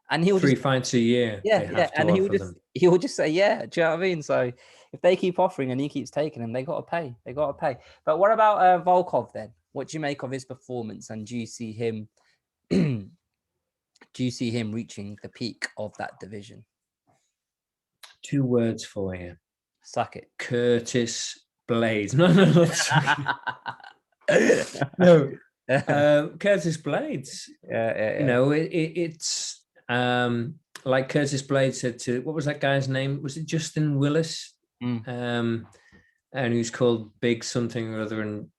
And he'll 3 just, fights a year, yeah, they yeah. have to And offer them. he'll just say, yeah. Do you know what I mean? So if they keep offering and he keeps taking them, they got to pay. They got to pay. But what about Volkov then? What do you make of his performance? And do you see him, do you see him reaching the peak of that division? 2 words for you. Suck it. Curtis Blades. No, no. Curtis Blades. Yeah. You know, it's like Curtis Blades said to, what was that guy's name? Was it Justin Willis? And he was called Big something or other, and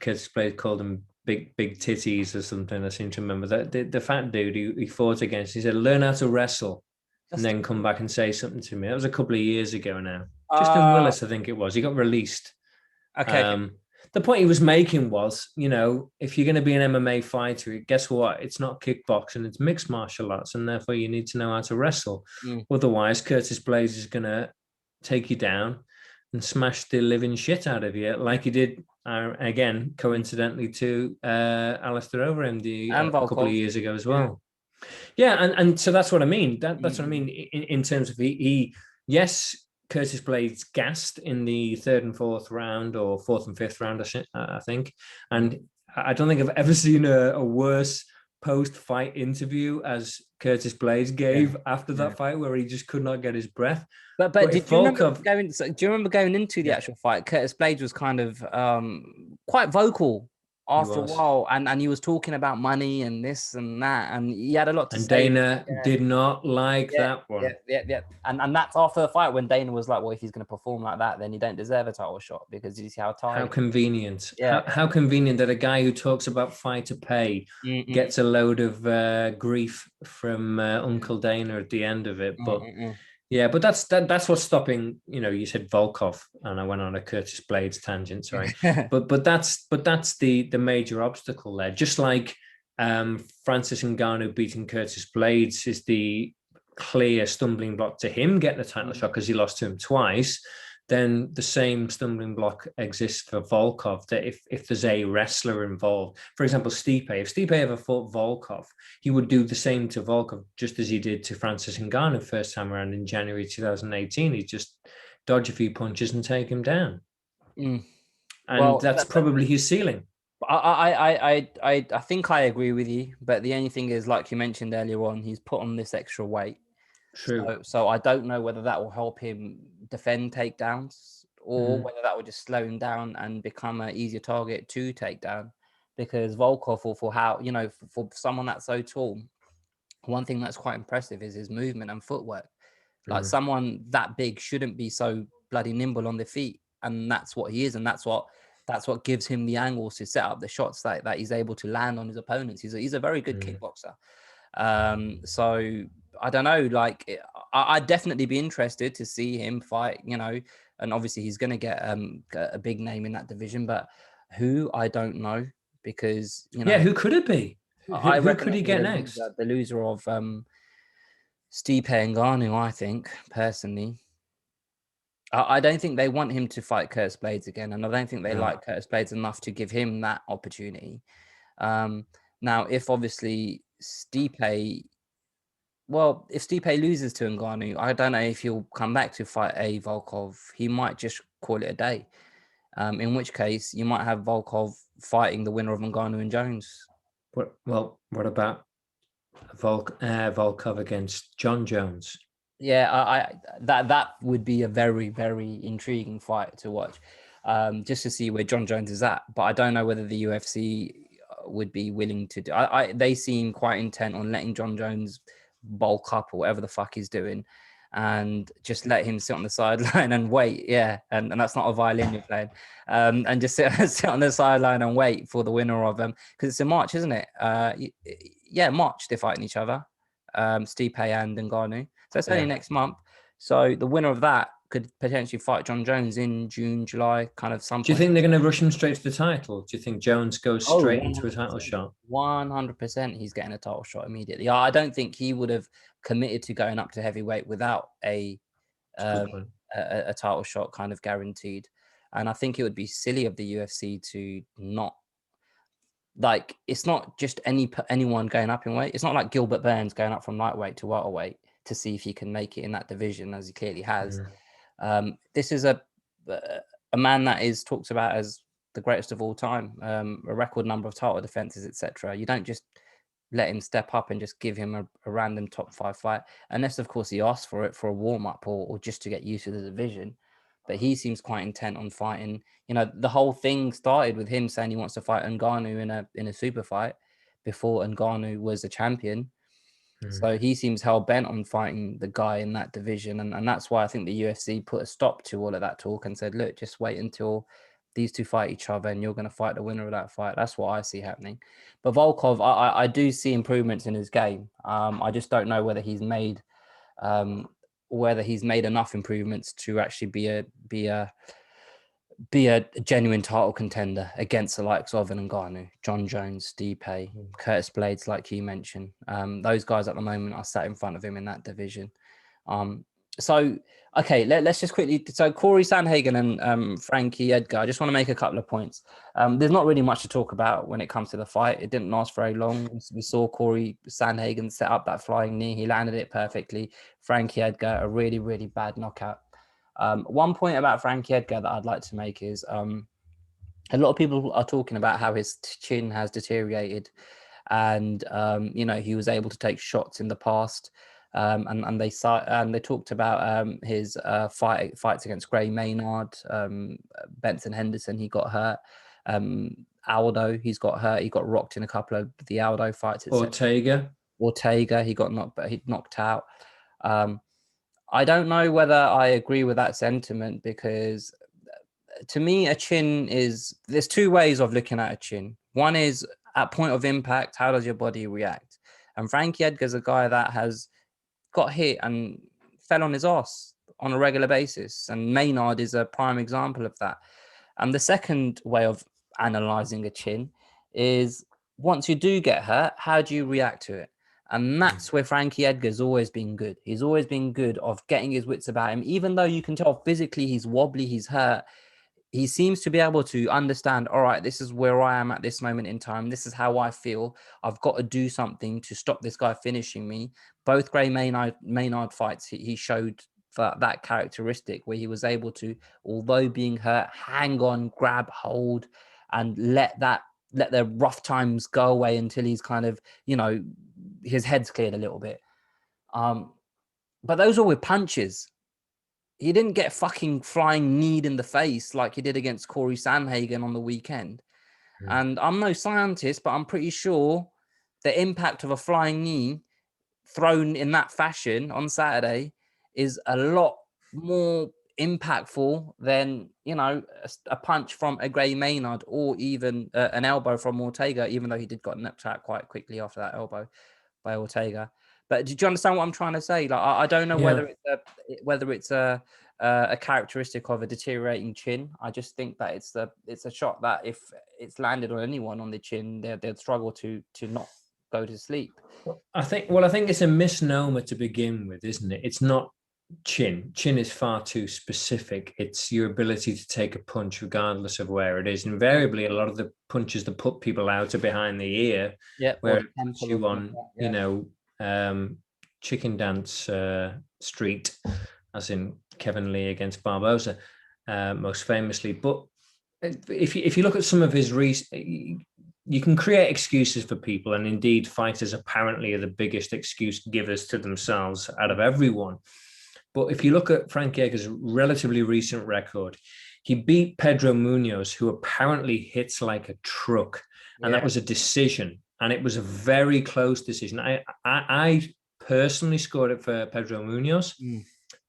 Curtis Blades called him big titties or something. I seem to remember that the fat dude he fought against. He said, "Learn how to wrestle, and then come back and say something to me." That was a couple of years ago now. Justin Willis, I think it was. He got released. Okay. The point he was making was, you know, if you're going to be an MMA fighter, guess what? It's not kickboxing, it's mixed martial arts, and therefore you need to know how to wrestle. Otherwise, Curtis Blades is going to take you down and smash the living shit out of you, like he did, again, coincidentally, to Alistair Overeem a couple of years ago as well. Yeah, and so that's what I mean. That's what I mean in terms of yes, Curtis Blades gassed in the 3rd and 4th round, or 4th and 5th round, I think. And I don't think I've ever seen a worse post-fight interview as Curtis Blades gave after that fight, where he just could not get his breath. But do you remember going into the actual fight? Curtis Blades was kind of quite vocal after a while, and he was talking about money and this and that, and he had a lot to say. And Dana did not like that one. Yeah. And that's after the fight when Dana was like, well, if he's going to perform like that, then he don't deserve a title shot, because you see how tired. How convenient. How convenient that a guy who talks about fighter pay gets a load of grief from Uncle Dana at the end of it. But yeah, but that's what's stopping. You know, you said Volkov, and I went on a Curtis Blades tangent. Sorry, but that's the major obstacle there. Just like Francis Ngannou beating Curtis Blades is the clear stumbling block to him getting a title shot, because he lost to him twice. Then the same stumbling block exists for Volkov, that if there's a wrestler involved, for example, Stipe, if Stipe ever fought Volkov, he would do the same to Volkov, just as he did to Francis Ngannou first time around in January 2018. He'd just dodge a few punches and take him down. And that's probably his ceiling. I think I agree with you, but the only thing is, like you mentioned earlier on, he's put on this extra weight. True. So I don't know whether that will help him defend takedowns, or whether that will just slow him down and become an easier target to take down. Because Volkov, or for how, you know, for someone that's so tall, one thing that's quite impressive is his movement and footwork. Like someone that big shouldn't be so bloody nimble on the feet, and that's what he is, and that's what gives him the angles to set up the shots that he's able to land on his opponents. He's a very good kickboxer. So I don't know, like I'd definitely be interested to see him fight, you know, and obviously he's going to get a big name in that division, but who, I don't know, because, you know, who could it be? Who could he get next? The loser of Stipe Ngannou, I think, personally. I don't think they want him to fight Curtis Blades again, and I don't think they like Curtis Blades enough to give him that opportunity. Now, if obviously Stipe loses to Ngannou, I don't know if he'll come back to fight a Volkov. He might just call it a day. In which case, you might have Volkov fighting the winner of Ngannou and Jones. What about Volkov against John Jones? Yeah, that would be a very, very intriguing fight to watch, just to see where John Jones is at. But I don't know whether the UFC would be willing to do. They seem quite intent on letting John Jones bulk up or whatever the fuck he's doing, and just let him sit on the sideline and wait. Yeah, and that's not a violin you're playing. And just sit on the sideline and wait for the winner of them, because it's in March, isn't it? March they're fighting each other, Stipe and Ngannou. So it's only next month. So the winner of that could potentially fight John Jones in June, July, kind of some Do you point. think they're going to rush him straight to the title? Do you think Jones goes straight into a 100%. title shot? 100% he's getting a title shot immediately. I don't think he would have committed to going up to heavyweight without a title shot kind of guaranteed. And I think it would be silly of the UFC to not, like, it's not just anyone going up in weight. It's not like Gilbert Burns going up from lightweight to welterweight to see if he can make it in that division, as he clearly has. This is a man that is talked about as the greatest of all time, a record number of title defenses, etc. You don't just let him step up and just give him a random top 5 fight, unless of course he asks for it for a warm-up or just to get used to the division. But he seems quite intent on fighting. You know, the whole thing started with him saying he wants to fight Ngannou in a super fight before Ngannou was a champion. So he seems hell-bent on fighting the guy in that division. And that's why I think the UFC put a stop to all of that talk and said, look, just wait until these two fight each other and you're going to fight the winner of that fight. That's what I see happening. But Volkov, I do see improvements in his game. I just don't know whether he's made enough improvements to actually be a genuine title contender against the likes of Ngannou, John Jones, Stipe, Curtis Blades, like you mentioned. Those guys at the moment are sat in front of him in that division. So, okay, let's just quickly. So Corey Sandhagen and Frankie Edgar, I just want to make a couple of points. There's not really much to talk about when it comes to the fight. It didn't last very long. We saw Corey Sandhagen set up that flying knee. He landed it perfectly. Frankie Edgar, a really, really bad knockout. One point about Frankie Edgar that I'd like to make is a lot of people are talking about how his chin has deteriorated, and you know, he was able to take shots in the past, and they talked about his fights against Gray Maynard, Benson Henderson. He got hurt. Aldo, he's got hurt. He got rocked in a couple of the Aldo fights. Ortega, he got knocked out. I don't know whether I agree with that sentiment, because to me, a chin there's two ways of looking at a chin. One is at point of impact, how does your body react? And Frankie Edgar's a guy that has got hit and fell on his ass on a regular basis. And Maynard is a prime example of that. And the second way of analyzing a chin is, once you do get hurt, how do you react to it? And that's where Frankie Edgar's always been good. He's always been good of getting his wits about him. Even though you can tell physically he's wobbly, he's hurt, he seems to be able to understand, all right, this is where I am at this moment in time. This is how I feel. I've got to do something to stop this guy finishing me. Both Gray Maynard fights, he showed that characteristic where he was able to, although being hurt, hang on, grab, hold, and let the rough times go away until he's kind of, you know, his head's cleared a little bit. But those are with punches. He didn't get fucking flying kneed in the face like he did against Corey Sandhagen on the weekend. And I'm no scientist, but I'm pretty sure the impact of a flying knee thrown in that fashion on Saturday is a lot more impactful than, you know, a punch from a Gray Maynard, or even an elbow from Ortega, even though he did got knocked out quite quickly after that elbow by Ortega. But did you understand what I'm trying to say? Like, I don't know whether it's a characteristic of a deteriorating chin. I just think that it's a shot that if it's landed on anyone on the chin, they'd struggle to not go to sleep. I think it's a misnomer to begin with, isn't it? It's not chin. Chin is far too specific. It's your ability to take a punch regardless of where it is. Invariably, a lot of the punches that put people out are behind the ear, where it puts you on, you know, chicken dance street, as in Kevin Lee against Barboza, most famously. But if you look at some of his you can create excuses for people, and indeed fighters apparently are the biggest excuse givers to themselves out of everyone. But if you look at Frankie Edgar's relatively recent record, he beat Pedro Munoz, who apparently hits like a truck, and that was a decision, and it was a very close decision. I personally scored it for Pedro Munoz,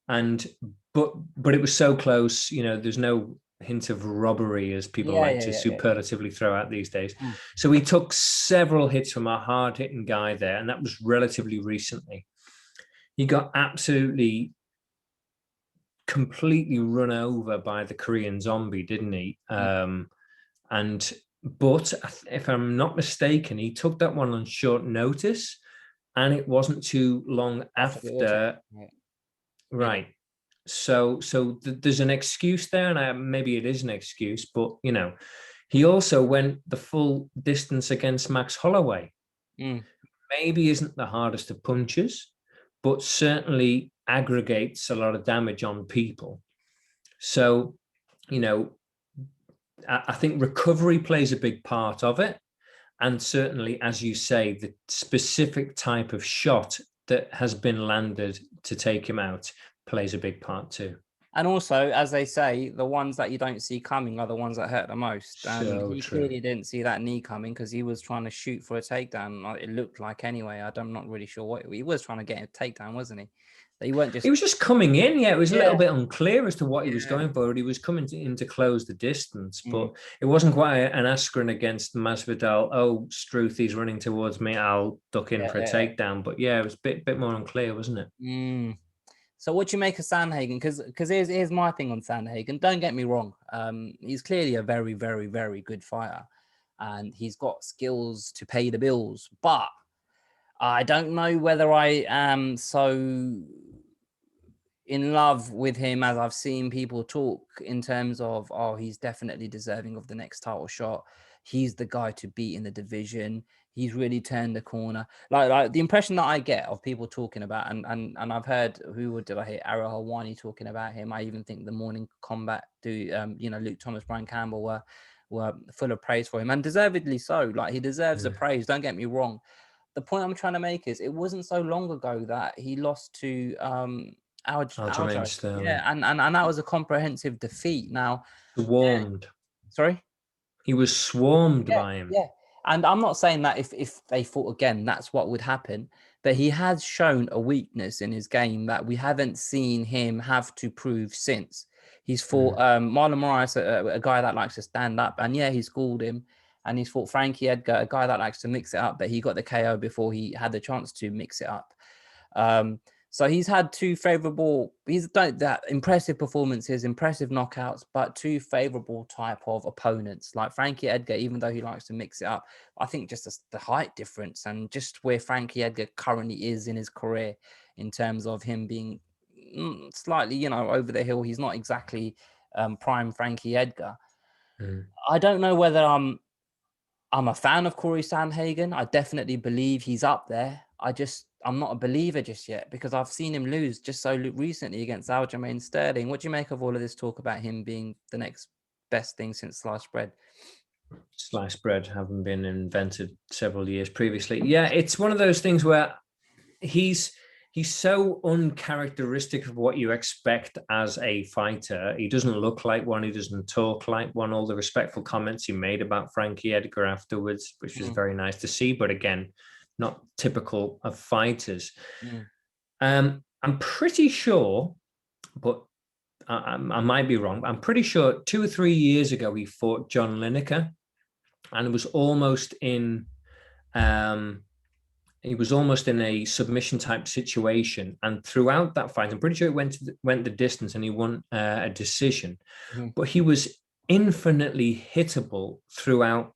but it was so close. You know, there's no hint of robbery, as people like to superlatively throw out these days. So he took several hits from a hard-hitting guy there, and that was relatively recently. He got absolutely completely run over by the Korean Zombie, didn't he? But if I'm not mistaken, he took that one on short notice, and it wasn't too long after. Right. So there's an excuse there, and maybe it is an excuse, but he also went the full distance against Max Holloway. Maybe isn't the hardest of punches, but certainly aggregates a lot of damage on people. So, I think recovery plays a big part of it. And certainly, as you say, the specific type of shot that has been landed to take him out plays a big part too. And also, as they say, the ones that you don't see coming are the ones that hurt the most. And So he clearly didn't see that knee coming because he was trying to shoot for a takedown. It looked like anyway. I'm not really sure what he was trying to get a takedown, wasn't he? He weren't just. He was just coming in. Yeah, it was a little bit unclear as to what he was going for. He was coming in to close the distance, but it wasn't quite an Askren against Masvidal. Oh, Struth, he's running towards me. I'll duck in for a takedown. But yeah, it was a bit more unclear, wasn't it? So what do you make of Sandhagen? Because here's my thing on Sandhagen. Don't get me wrong. He's clearly a very, very, very good fighter, and he's got skills to pay the bills. But I don't know whether I am so in love with him as I've seen people talk in terms of, oh, he's definitely deserving of the next title shot. He's the guy to beat in the division. He's really turned the corner. Like the impression that I get of people talking about, and I've heard, did I hear? Ara Helwani talking about him. I even think the Morning Combat Luke Thomas, Brian Campbell were full of praise for him, and deservedly so. Like, he deserves the praise. Don't get me wrong. The point I'm trying to make is it wasn't so long ago that he lost to Aljamain Sterling. Yeah, and that was a comprehensive defeat. Now, swarmed. Sorry? He was swarmed by him. Yeah. And I'm not saying that if they fought again, that's what would happen. But he has shown a weakness in his game that we haven't seen him have to prove since. He's fought Marlon Moraes, a guy that likes to stand up. And yeah, he schooled him. And he's fought Frankie Edgar, a guy that likes to mix it up. But he got the KO before he had the chance to mix it up. So he's had he's done that impressive performances, impressive knockouts, but two favorable type of opponents like Frankie Edgar, even though he likes to mix it up. I think just the height difference and just where Frankie Edgar currently is in his career in terms of him being slightly, over the hill. He's not exactly prime Frankie Edgar. I don't know whether I'm a fan of Corey Sandhagen. I definitely believe he's up there. I'm not a believer just yet because I've seen him lose just so recently against Aljamain Sterling. What do you make of all of this talk about him being the next best thing since sliced bread? Sliced bread having been invented several years previously. Yeah, it's one of those things where he's so uncharacteristic of what you expect as a fighter. He doesn't look like one. He doesn't talk like one. All the respectful comments he made about Frankie Edgar afterwards, which was very nice to see. But again, not typical of fighters. I'm pretty sure, but I might be wrong. I'm pretty sure 2 or 3 years ago he fought John Lineker, and it was almost in a submission type situation. And throughout that fight, I'm pretty sure it went the distance, and he won a decision. But he was infinitely hittable throughout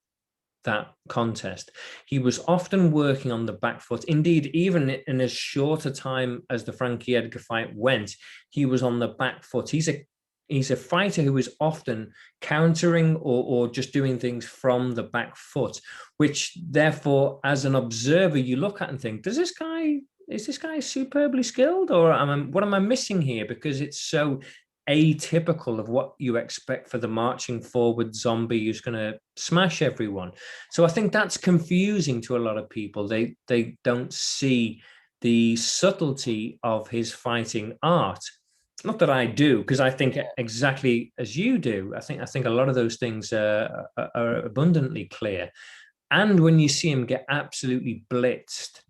that contest. He was often working on the back foot. Indeed, even in as short a time as the Frankie Edgar fight went, he was on the back foot. He's a fighter who is often countering or just doing things from the back foot, which therefore, as an observer, you look at and think, is this guy superbly skilled, or what am I missing here? Because it's so atypical of what you expect for the marching forward zombie who's going to smash everyone. So I think that's confusing to a lot of people. They don't see the subtlety of his fighting art. Not that I do, because I think exactly as you do. I think a lot of those things are abundantly clear. And when you see him get absolutely blitzed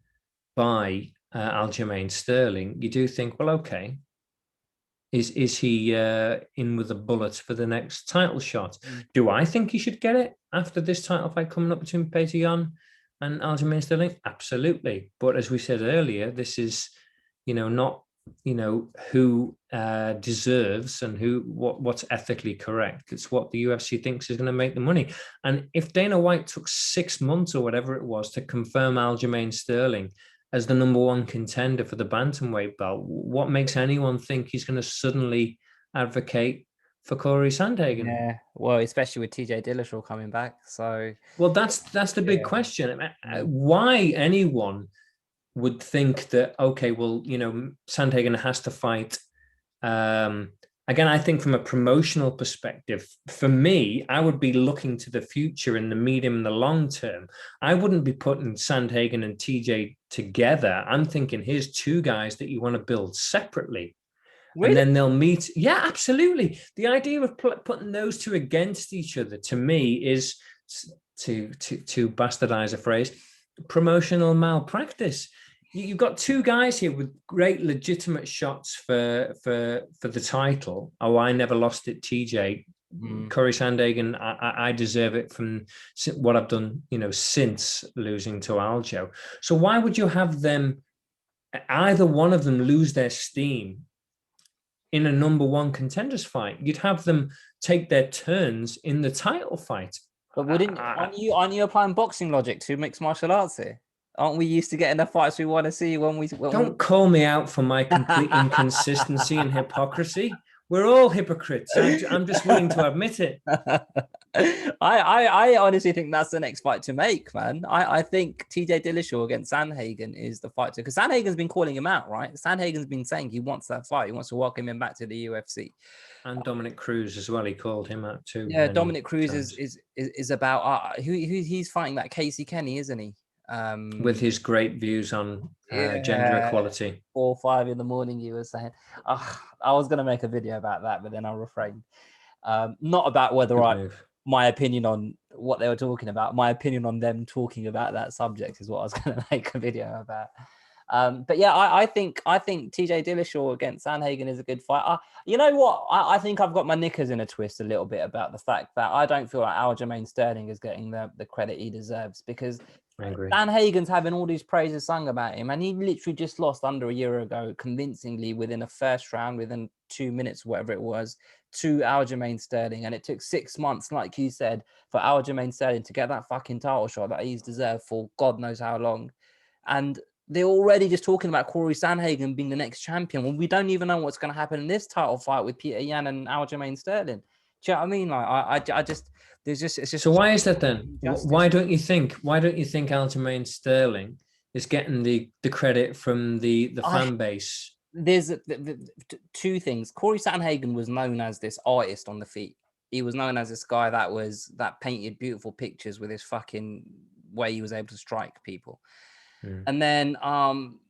by Aljamain Sterling, you do think, well, okay, is he in with a bullet for the next title shot? Do I think he should get it after this title fight coming up between Petr Yan and Aljamain Sterling? Absolutely. But as we said earlier, this is, not who deserves and what's ethically correct. It's what the UFC thinks is going to make the money. And if Dana White took 6 months or whatever it was to confirm Aljamain Sterling as the number one contender for the bantamweight belt, what makes anyone think he's going to suddenly advocate for Corey Sandhagen? Yeah, well, especially with TJ Dillashaw coming back. So, well, that's the big question. Why anyone would think that, okay, well, Sandhagen has to fight. Again, I think from a promotional perspective, for me, I would be looking to the future in the medium and the long term. I wouldn't be putting Sandhagen and TJ together. I'm thinking here's two guys that you want to build separately. Really? And then they'll meet. Yeah, absolutely. The idea of putting those two against each other, to me, is, to bastardize a phrase, promotional malpractice. You've got two guys here with great legitimate shots for the title. Oh, I never lost it, TJ. Corey Sandhagen, I deserve it from what I've done, since losing to Aljo. So why would you have them, either one of them, lose their steam in a number one contenders fight? You'd have them take their turns in the title fight. But aren't you applying boxing logic to mixed martial arts here? Aren't we used to getting the fights we want to see Don't call me out for my complete inconsistency and hypocrisy. We're all hypocrites. I'm just willing to admit it. I honestly think that's the next fight to make, man. I think TJ Dillashaw against Sandhagen is the fight to, because Sandhagen's been calling him out, right? Sandhagen's been saying he wants that fight. He wants to welcome him back to the UFC. And Dominic Cruz as well. He called him out too. Yeah, Dominic Cruz is about he's fighting that Casey Kenny, isn't he? With his great views on gender equality. 4 or 5 in the morning, you were saying. I was going to make a video about that, but then I refrained. Not about whether my opinion on what they were talking about. My opinion on them talking about that subject is what I was going to make a video about. But yeah, I think TJ Dillashaw against Sandhagen is a good fight. You know what? I think I've got my knickers in a twist a little bit about the fact that I don't feel like Aljamain Sterling is getting the credit he deserves, because Sandhagen's having all these praises sung about him, and he literally just lost under a year ago convincingly within a first round, within 2 minutes, whatever it was, to Aljamain Sterling. And it took 6 months, like you said, for Aljamain Sterling to get that fucking title shot that he's deserved for God knows how long. And they're already just talking about Corey Sandhagen being the next champion when we don't even know what's going to happen in this title fight with Peter Yan and Aljamain Sterling. Do you know what I mean? Like, I just, it's just. So why is that then? Why don't you think Aljamain Sterling is getting the credit from the fan base? There's two things. Corey Sandhagen was known as this artist on the feet. He was known as this guy that painted beautiful pictures with his fucking way he was able to strike people. And then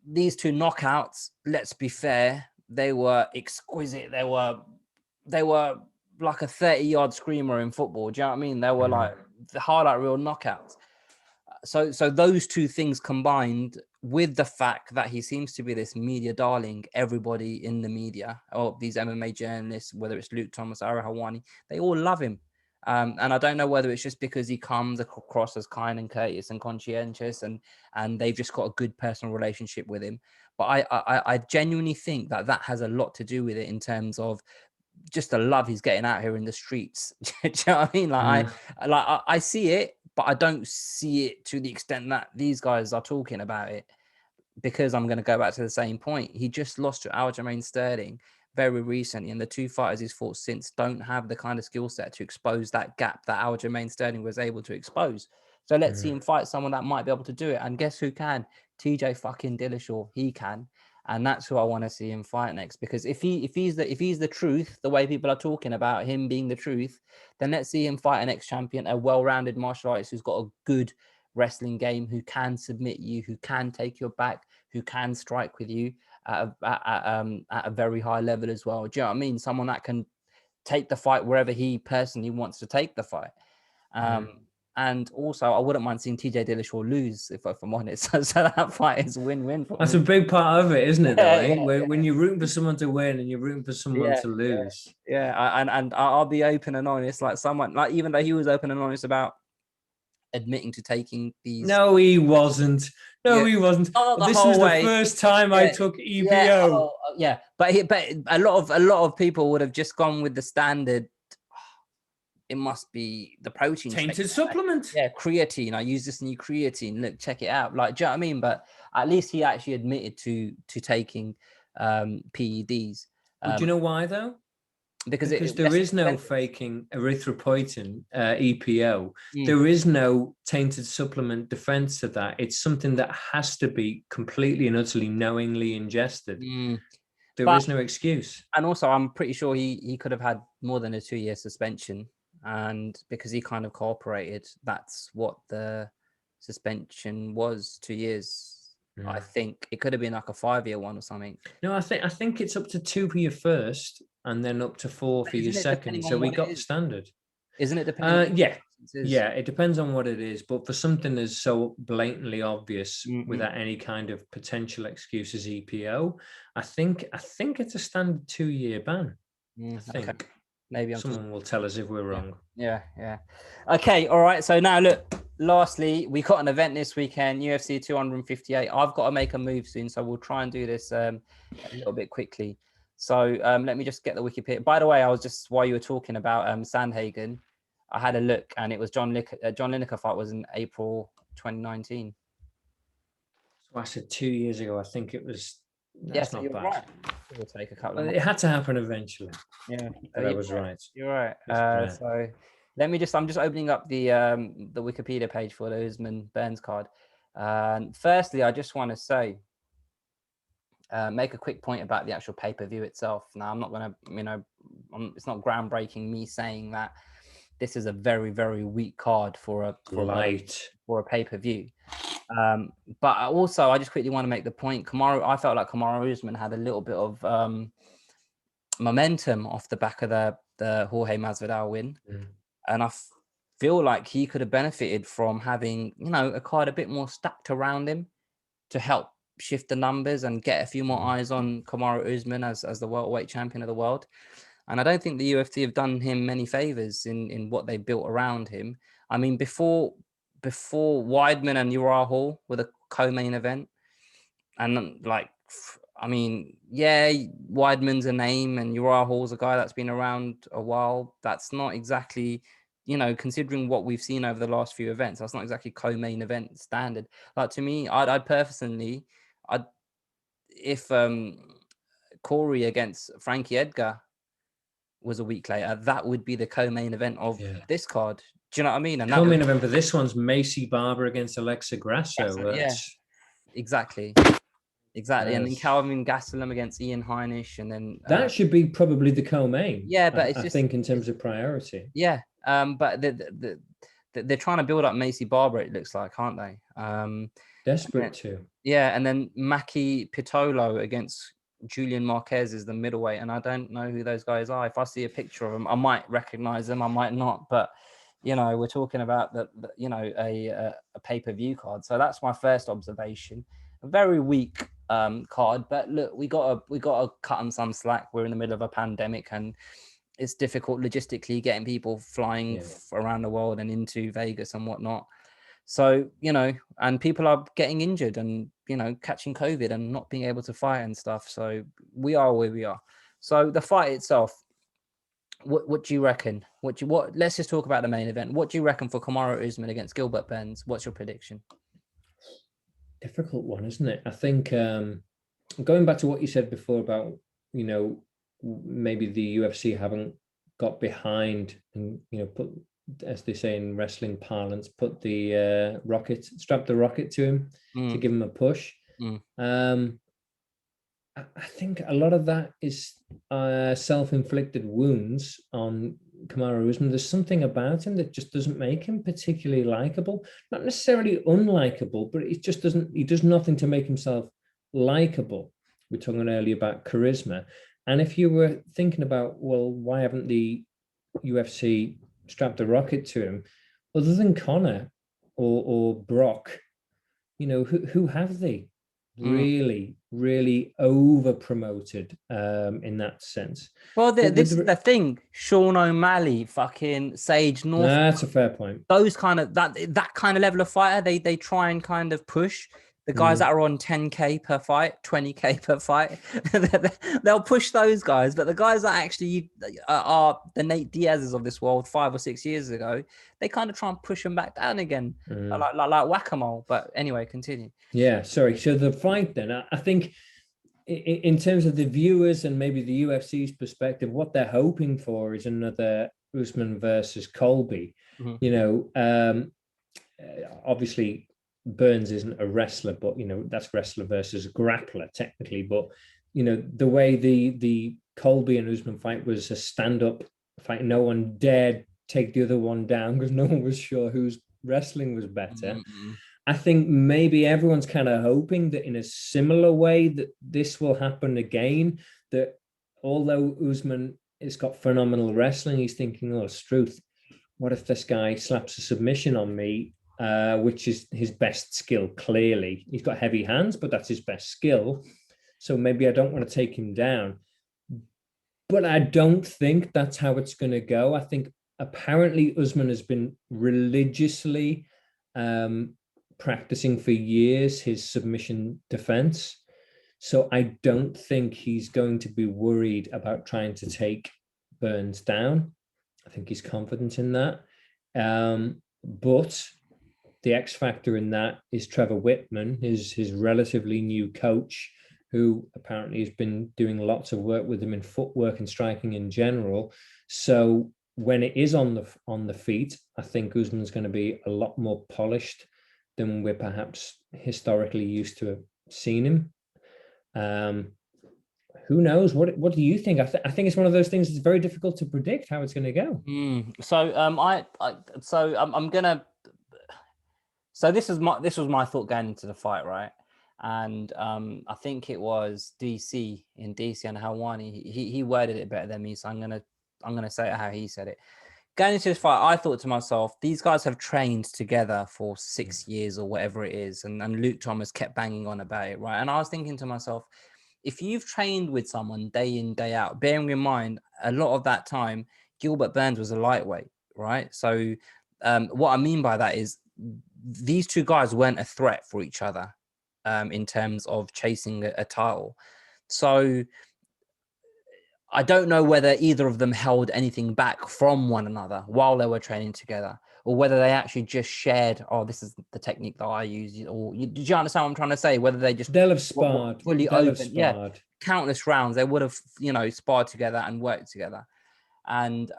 these two knockouts, let's be fair, they were exquisite. They were like a 30-yard screamer in football. Do you know what I mean? They were like the highlight reel knockouts. So those two things combined with the fact that he seems to be this media darling, everybody in the media, or these MMA journalists, whether it's Luke Thomas, Ara Hawani, they all love him. And I don't know whether it's just because he comes across as kind and courteous and conscientious, and they've just got a good personal relationship with him. But I genuinely think that has a lot to do with it in terms of just the love he's getting out here in the streets. Do you know what I mean? I see it, but I don't see it to the extent that these guys are talking about it, because I'm going to go back to the same point. He just lost to Aljamain Sterling very recently, and the two fighters he's fought since don't have the kind of skill set to expose that gap that Aljamain Sterling was able to expose. So let's see him fight someone that might be able to do it. And guess who can? TJ fucking Dillashaw. He can. And that's who I want to see him fight next. Because if he's the truth, the way people are talking about him being the truth, then let's see him fight an ex-champion, a well-rounded martial artist who's got a good wrestling game, who can submit you, who can take your back, who can strike with you at a very high level as well. Do you know what I mean? Someone that can take the fight wherever he personally wants to take the fight. And also, I wouldn't mind seeing TJ Dillashaw lose, if I'm honest. So that fight is win-win for me. That's a big part of it, isn't it? When you're rooting for someone to win and you're rooting for someone to lose. And I'll be open and honest. Even though he was open and honest about admitting to taking these. No, he wasn't. No, he wasn't. Not the This whole was the way. first time I took Yeah, EPO. yeah. But a lot of people would have just gone with the standard. It must be the protein shake. Tainted supplement. Yeah, creatine. I use this new creatine. Look, check it out. Like, do you know what I mean? But at least he actually admitted to taking PEDs. But do you know why though? Because there is no faking erythropoietin, EPO. Mm. There is no tainted supplement defense to that. It's something that has to be completely and utterly knowingly ingested. There is no excuse. And also, I'm pretty sure he could have had more than a 2-year suspension. And because he kind of cooperated, that's what the suspension was, 2 years. I think it could have been like a 5-year one or something. No, I think it's up to 2 for your first and then up to 4 for your second. So we got the standard. Isn't it depending? Yeah, it depends on what it is. But for something that's so blatantly obvious without any kind of potential excuse as EPO, I think it's a standard 2-year ban. I think. Okay. Maybe someone will tell us if we're wrong. Yeah. Okay, all right. So now look, lastly, we got an event this weekend, UFC 258. I've got to make a move soon, so we'll try and do this a little bit quickly. So let me just get the Wikipedia. By the way, I was just, while you were talking about Sandhagen, I had a look, and it was John Lineker fight was in April 2019. So I said 2 years ago. I think it was. That's not bad. Right. It will take a couple of months. It had to happen eventually. Yeah, but I was right. You're right. So let me just. I'm just opening up the Wikipedia page for the Usman Burns card. Firstly, I just want to say, make a quick point about the actual pay-per-view itself. Now, I'm not going to, it's not groundbreaking me saying that this is a very, very weak card for a pay-per-view. But I just quickly want to make the point. I felt like Kamaru Usman had a little bit of momentum off the back of the Jorge Masvidal win, and I feel like he could have benefited from having a card a bit more stacked around him to help shift the numbers and get a few more eyes on Kamaru Usman as the welterweight champion of the world. And I don't think the UFC have done him many favors in what they built around him. I mean, before Weidman and Uriah Hall were the co-main event, and Weidman's a name and Uriah Hall's a guy that's been around a while. That's not exactly, considering what we've seen over the last few events, that's not exactly co-main event standard. Like, to me, if Corey against Frankie Edgar was a week later, that would be the co-main event of this card. Do you know what I mean? And co-main event for this one's Macy Barber against Alexa Grasso. Exactly. And then Calvin Gastelum against Ian Heinisch, and then that should be probably the co-main. Yeah, but I think in terms of priority. Yeah, but they're trying to build up Macy Barber. It looks like, aren't they? Desperate to. Yeah, and then Maki Pitolo against Julian Marquez is the middleweight, and I don't know who those guys are. If I see a picture of them, I might recognize them, I might not. But we're talking about a pay-per-view card. So that's my first observation. A very weak card, but look, we got to cut them some slack. We're in the middle of a pandemic, and it's difficult logistically getting people flying around the world and into Vegas and whatnot. So, and people are getting injured and, catching COVID and not being able to fight and stuff. So we are where we are. So the fight itself, what do you reckon? Let's just talk about the main event. What do you reckon for Kamaru Usman against Gilbert Burns? What's your prediction? Difficult one, isn't it? I think going back to what you said before about, maybe the UFC haven't got behind and, put, as they say in wrestling parlance, strap the rocket to him to give him a push. I think a lot of that is self-inflicted wounds on Kamaru Usman. There's something about him that just doesn't make him particularly likable. Not necessarily unlikable, but it just doesn't. He does nothing to make himself likable. We were talking earlier about charisma, and if you were thinking about, well, why haven't the UFC strapped the rocket to him? Other than Conor or Brock, who have they really over promoted in that sense? Well, this is the thing. Sean O'Malley, fucking Sage North. That's a fair point. Those kind of that kind of level of fighter, they try and kind of push. The guys that are on 10K per fight, 20K per fight, they'll push those guys. But the guys that actually are the Nate Diaz's of this world 5 or 6 years ago, they kind of try and push them back down again, like whack-a-mole. But anyway, continue. Yeah, sorry. So the fight then, I think in terms of the viewers and maybe the UFC's perspective, what they're hoping for is another Usman versus Colby. Obviously Burns isn't a wrestler, but that's wrestler versus grappler technically. But the way the Colby and Usman fight was a stand-up fight, no one dared take the other one down because no one was sure whose wrestling was better. I think maybe everyone's kind of hoping that in a similar way that this will happen again, that although Usman has got phenomenal wrestling, he's thinking, oh, Struth, what if this guy slaps a submission on me, which is his best skill, clearly. He's got heavy hands, but that's his best skill. So maybe I don't want to take him down. But I don't think that's how it's going to go. I think apparently Usman has been religiously practicing for years his submission defense. So I don't think he's going to be worried about trying to take Burns down. I think he's confident in that. But the X factor in that is Trevor Whitman, his relatively new coach, who apparently has been doing lots of work with him in footwork and striking in general. So when it is on the feet, I think Usman's going to be a lot more polished than we're perhaps historically used to have seen him. Who knows? What do you think? I think it's one of those things that's very difficult to predict how it's going to go. So this was my thought going into the fight, right? And I think it was DC and Helwani. He worded it better than me, so I'm gonna say it how he said it. Going into this fight, I thought to myself, these guys have trained together for 6 years or whatever it is, and Luke Thomas kept banging on about it, right? And I was thinking to myself, if you've trained with someone day in, day out, bearing in mind a lot of that time, Gilbert Burns was a lightweight, right? So what I mean by that is these two guys weren't a threat for each other in terms of chasing a title. So I don't know whether either of them held anything back from one another while they were training together, or whether they actually just shared, oh, this is the technique that I use. Or did you understand what I'm trying to say? Whether they'll have sparred fully open, yeah, countless rounds. They would have, sparred together and worked together. And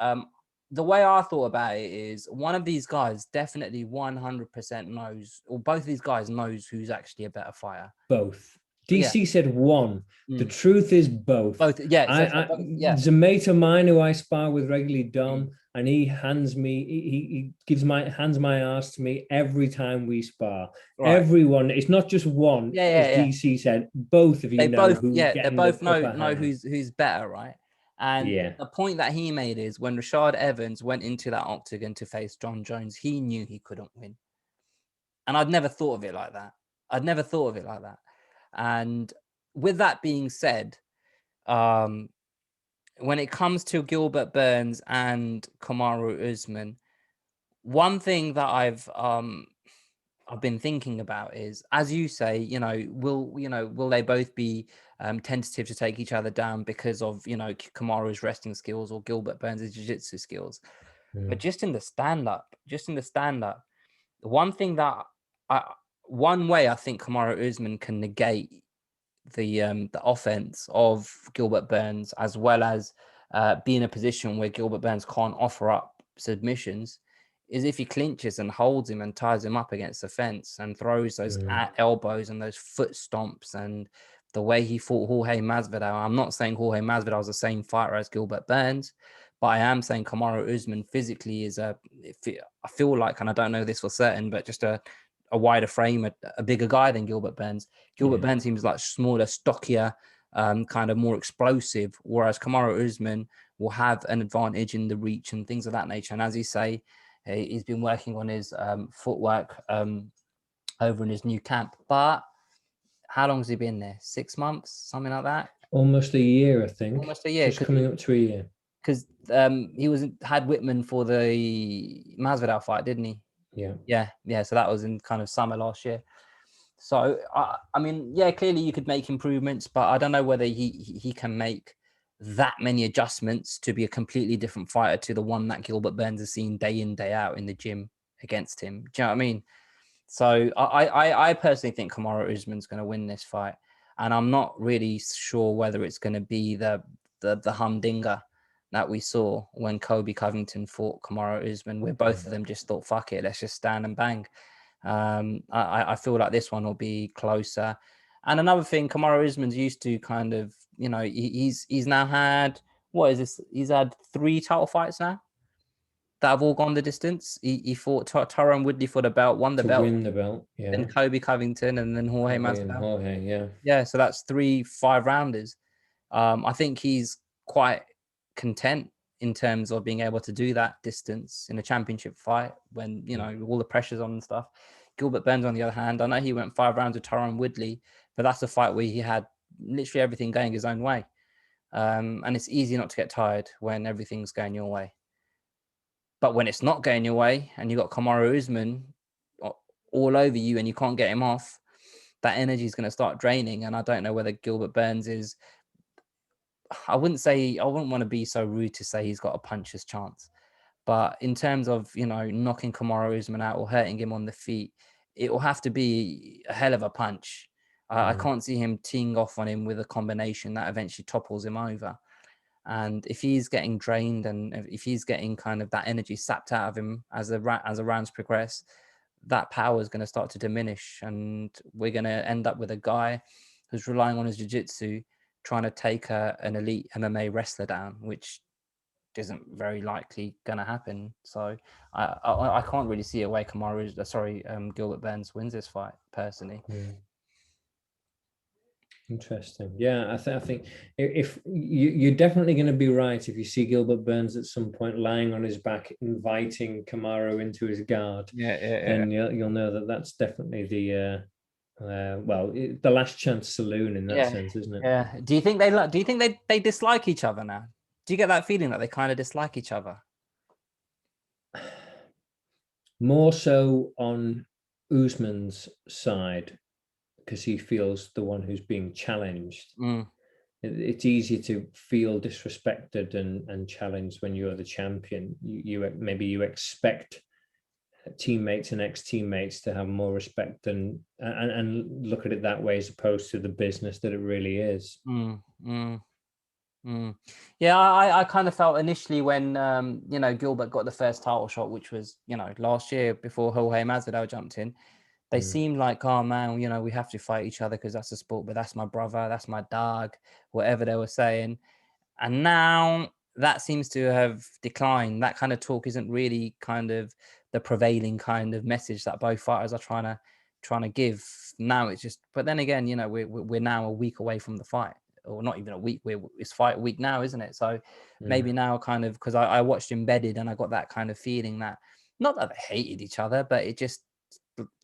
the way I thought about it is one of these guys definitely 100% knows, or both of these guys knows who's actually a better fighter. Both. DC said one. The truth is both. Both, yeah. There's a mate of mine who I spar with regularly, Dom, and he hands my ass to me every time we spar. Right. Everyone, it's not just one. DC said, both of you know who. They both know who's better, right? And the point that he made is when Rashad Evans went into that octagon to face John Jones, he knew he couldn't win. And I'd never thought of it like that. And with that being said, when it comes to Gilbert Burns and Kamaru Usman, one thing that I've been thinking about is, as you say, will they both be tentative to take each other down because of Kamaru's wrestling skills or Gilbert Burns' jiu-jitsu skills? But just in the stand-up, one thing that one way I think Kamaru Usman can negate the offense of Gilbert Burns, as well as be in a position where Gilbert Burns can't offer up submissions, is if he clinches and holds him and ties him up against the fence and throws those elbows and those foot stomps, and the way he fought Jorge Masvidal. I'm not saying Jorge Masvidal is the same fighter as Gilbert Burns, but I am saying Kamaru Usman physically is I feel like, and I don't know this for certain, but just a wider frame, a bigger guy than Gilbert Burns. Gilbert Burns seems like smaller, stockier, kind of more explosive, whereas Kamaru Usman will have an advantage in the reach and things of that nature. And as you say, he's been working on his footwork over in his new camp. But how long has he been there? 6 months, something like that? Almost a year, I think. Almost a year. Just coming up to a year. Because he had Whitman for the Masvidal fight, didn't he? Yeah. So that was in kind of summer last year. So I mean, yeah, clearly you could make improvements, but I don't know whether he can make that many adjustments to be a completely different fighter to the one that Gilbert Burns has seen day in, day out in the gym against him. Do you know what I mean? So I personally think Kamaru Usman's going to win this fight, and I'm not really sure whether it's going to be the humdinger that we saw when Kobe Covington fought Kamaru Usman, where both of them just thought, "Fuck it, let's just stand and bang." I feel like this one will be closer. And another thing, Kamaru Usman's used to kind of, he's now had, what is this? He's had 3 title fights now that have all gone the distance. He fought Tyron Woodley for the belt, won the To belt, win the belt, yeah. then Kobe Covington, and then Jorge Masvidal. Jorge, yeah. Yeah, so that's 3 5-rounders. I think he's quite content in terms of being able to do that distance in a championship fight when, all the pressure's on and stuff. Gilbert Burns, on the other hand, I know he went 5 rounds with Tyron Woodley, but that's a fight where he had literally everything going his own way. And it's easy not to get tired when everything's going your way. But when it's not going your way and you got Kamaru Usman all over you and you can't get him off, that energy is going to start draining. And I don't know whether Gilbert Burns is, I wouldn't want to be so rude to say he's got a puncher's chance. But in terms of, knocking Kamaru Usman out or hurting him on the feet, it will have to be a hell of a punch. I can't see him teeing off on him with a combination that eventually topples him over. And if he's getting drained and if he's getting kind of that energy sapped out of him as the rounds progress, that power is going to start to diminish. And we're going to end up with a guy who's relying on his jiu-jitsu, trying to take an elite MMA wrestler down, which isn't very likely going to happen. So I can't really see a way Gilbert Burns wins this fight personally. Interesting. Yeah, I think if you're definitely going to be right if you see Gilbert Burns at some point lying on his back, inviting Kamaru into his guard. Then you'll know that that's definitely the the last chance saloon in that sense, isn't it? Yeah. Do you think they dislike each other now? Do you get that feeling that they kind of dislike each other? More so on Usman's side, because he feels the one who's being challenged. It's easy to feel disrespected and challenged when you're the champion. You expect teammates and ex-teammates to have more respect and look at it that way as opposed to the business that it really is. Yeah, I kind of felt initially when Gilbert got the first title shot, which was last year before Jorge Masvidal jumped in. They seemed like, oh man, we have to fight each other because that's a sport, but that's my brother, that's my dog, whatever they were saying. And now that seems to have declined. That kind of talk isn't really kind of the prevailing kind of message that both fighters are trying to give. Now it's just, but then again, we're now a week away from the fight, or not even a week. It's fight week now, isn't it? So maybe now kind of, because I watched Embedded and I got that kind of feeling that not that they hated each other, but it just,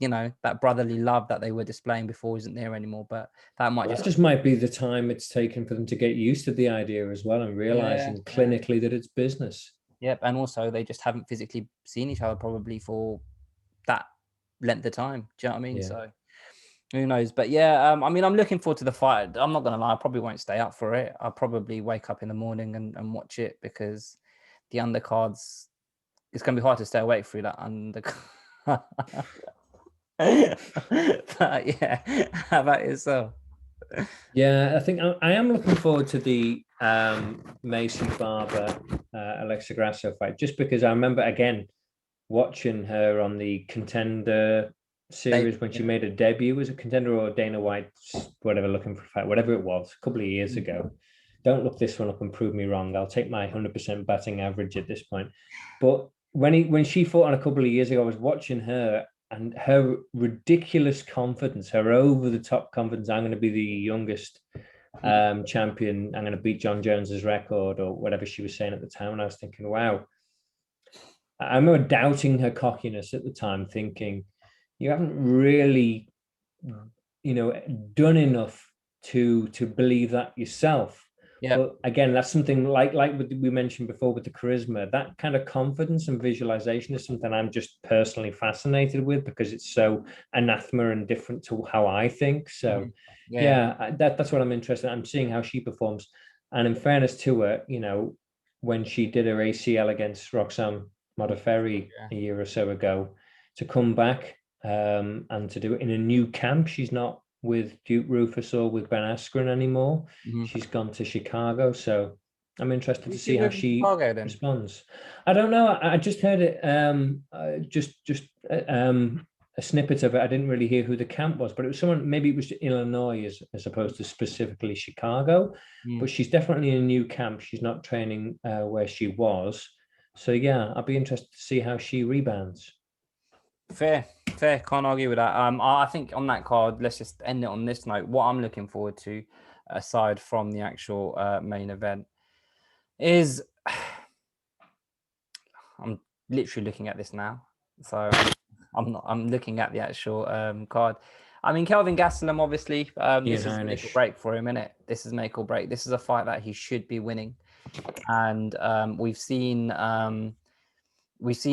that brotherly love that they were displaying before isn't there anymore. But that might be the time it's taken for them to get used to the idea as well and realizing clinically that it's business. Yep. And also they just haven't physically seen each other probably for that length of time. Do you know what I mean? So who knows? But yeah, I mean, I'm looking forward to the fight. I'm not gonna lie, I probably won't stay up for it. I'll probably wake up in the morning and watch it, because the undercards, it's gonna be hard to stay awake through that undercard. But yeah, how about yourself? Yeah, I think I am looking forward to the Macy Barber Alexa Grasso fight, just because I remember again watching her on the Contender series when she made a debut as a Contender, or Dana White, whatever, looking for a fight, whatever it was, a couple of years ago. Don't look this one up and prove me wrong. I'll take my 100% batting average at this point. But when she fought on a couple of years ago, I was watching her. And her ridiculous confidence, her over-the-top confidence, I'm going to be the youngest champion, I'm going to beat John Jones's record, or whatever she was saying at the time. And I was thinking, wow. I remember doubting her cockiness at the time, thinking, you haven't really, done enough to believe that yourself. Yeah. But again, that's something like we mentioned before with the charisma. That kind of confidence and visualization is something I'm just personally fascinated with because it's so anathema and different to how I think. So, that's what I'm interested in. I'm seeing how she performs. And in fairness to her, when she did her ACL against Roxanne Modafferi a year or so ago, to come back and to do it in a new camp. She's not with Duke Rufus or with Ben Askren anymore. She's gone to Chicago. So I'm interested to see how she responds. I don't know. I just heard it, a snippet of it. I didn't really hear who the camp was, but it was someone, maybe it was Illinois as opposed to specifically Chicago. But she's definitely in a new camp. She's not training where she was. So yeah, I'll be interested to see how she rebounds. Fair. Can't argue with that. I think on that card, let's just end it on this note. What I'm looking forward to, aside from the actual main event, is I'm literally looking at this now. So I'm looking at the actual card. I mean, Kelvin Gastelum, obviously, this is make or break for him, innit? This is make or break. This is a fight that he should be winning, and we've seen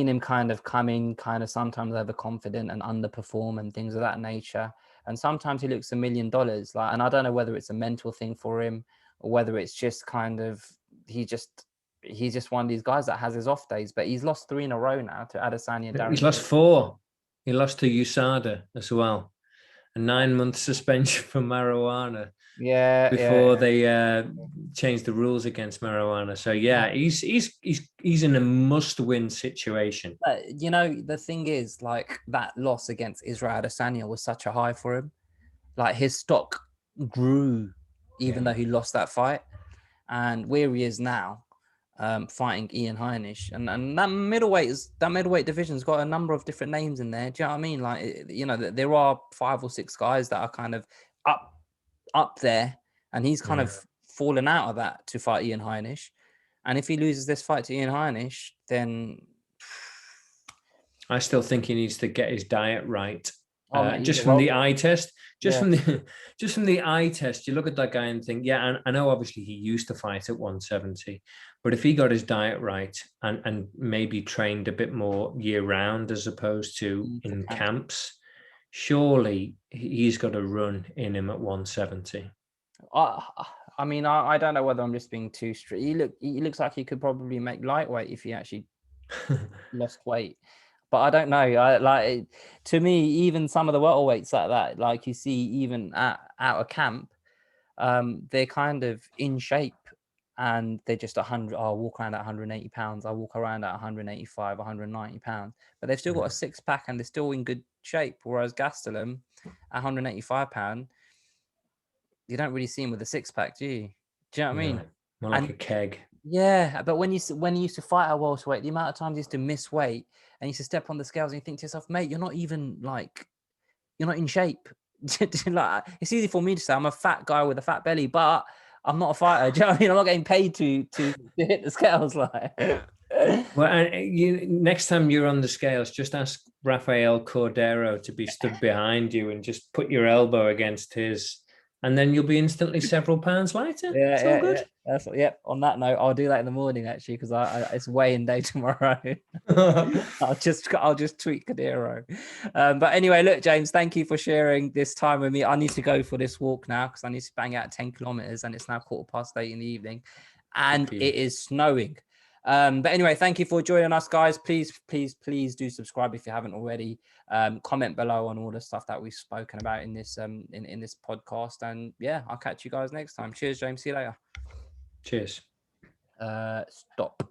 him kind of come in, kind of sometimes overconfident and underperform and things of that nature. And sometimes he looks $1 million. Like, and I don't know whether it's a mental thing for him or whether it's just kind of he's just one of these guys that has his off days. But he's lost 3 in a row now to Adesanya. He's lost 4. He lost to USADA as well. A 9-month suspension for marijuana. Before they changed the rules against marijuana. So he's in a must-win situation. But the thing is, like, that loss against Israel Adesanya was such a high for him. Like, his stock grew even though he lost that fight. And where he is now, fighting Ian Heinisch, and that middleweight division's got a number of different names in there. Do you know what I mean? Like, there are 5 or 6 guys that are kind of up there, and he's kind of fallen out of that to fight Ian Heinisch. And if he loses this fight to Ian Heinisch, then I still think he needs to get his diet right. Just from the eye test, from the eye test, you look at that guy and think, I know obviously he used to fight at 170, but if he got his diet right and maybe trained a bit more year round as opposed to in camps, surely he's got a run in him at 170. I mean, I don't know whether I'm just being too strict. He looks like he could probably make lightweight if he actually lost weight. But I don't know. To me, even some of the welterweights like that, like you see, even out of camp, they're kind of in shape, and they're just 100. I'll walk around at 180 pounds. I walk around at 185, 190 pounds. But they've still got a 6-pack and they're still in good shape. Whereas Gastelum, at 185 pounds, you don't really see him with a 6-pack, do you? Do you know what I mean? More like a keg. Yeah, but when he used to fight at welterweight, the amount of times he used to miss weight and he used to step on the scales and you think to yourself, mate, you're not in shape. Like, it's easy for me to say I'm a fat guy with a fat belly, but I'm not a fighter. Do you know what I mean? I'm not getting paid to hit the scales. Like, well, and next time you're on the scales, just ask Rafael Cordero to be stood behind you and just put your elbow against his, and then you'll be instantly several pounds lighter. It's all good. On that note, I'll do that in the morning actually, because it's weigh-in day tomorrow. I'll just tweet Cordero. But anyway, look, James, thank you for sharing this time with me. I need to go for this walk now because I need to bang out 10 kilometers, and it's now 8:15 in the evening, and it is snowing. But anyway, thank you for joining us, guys. Please do subscribe if you haven't already. Comment below on all the stuff that we've spoken about in this in this podcast. And I'll catch you guys next time. Cheers, James. See you later. Cheers. Stop.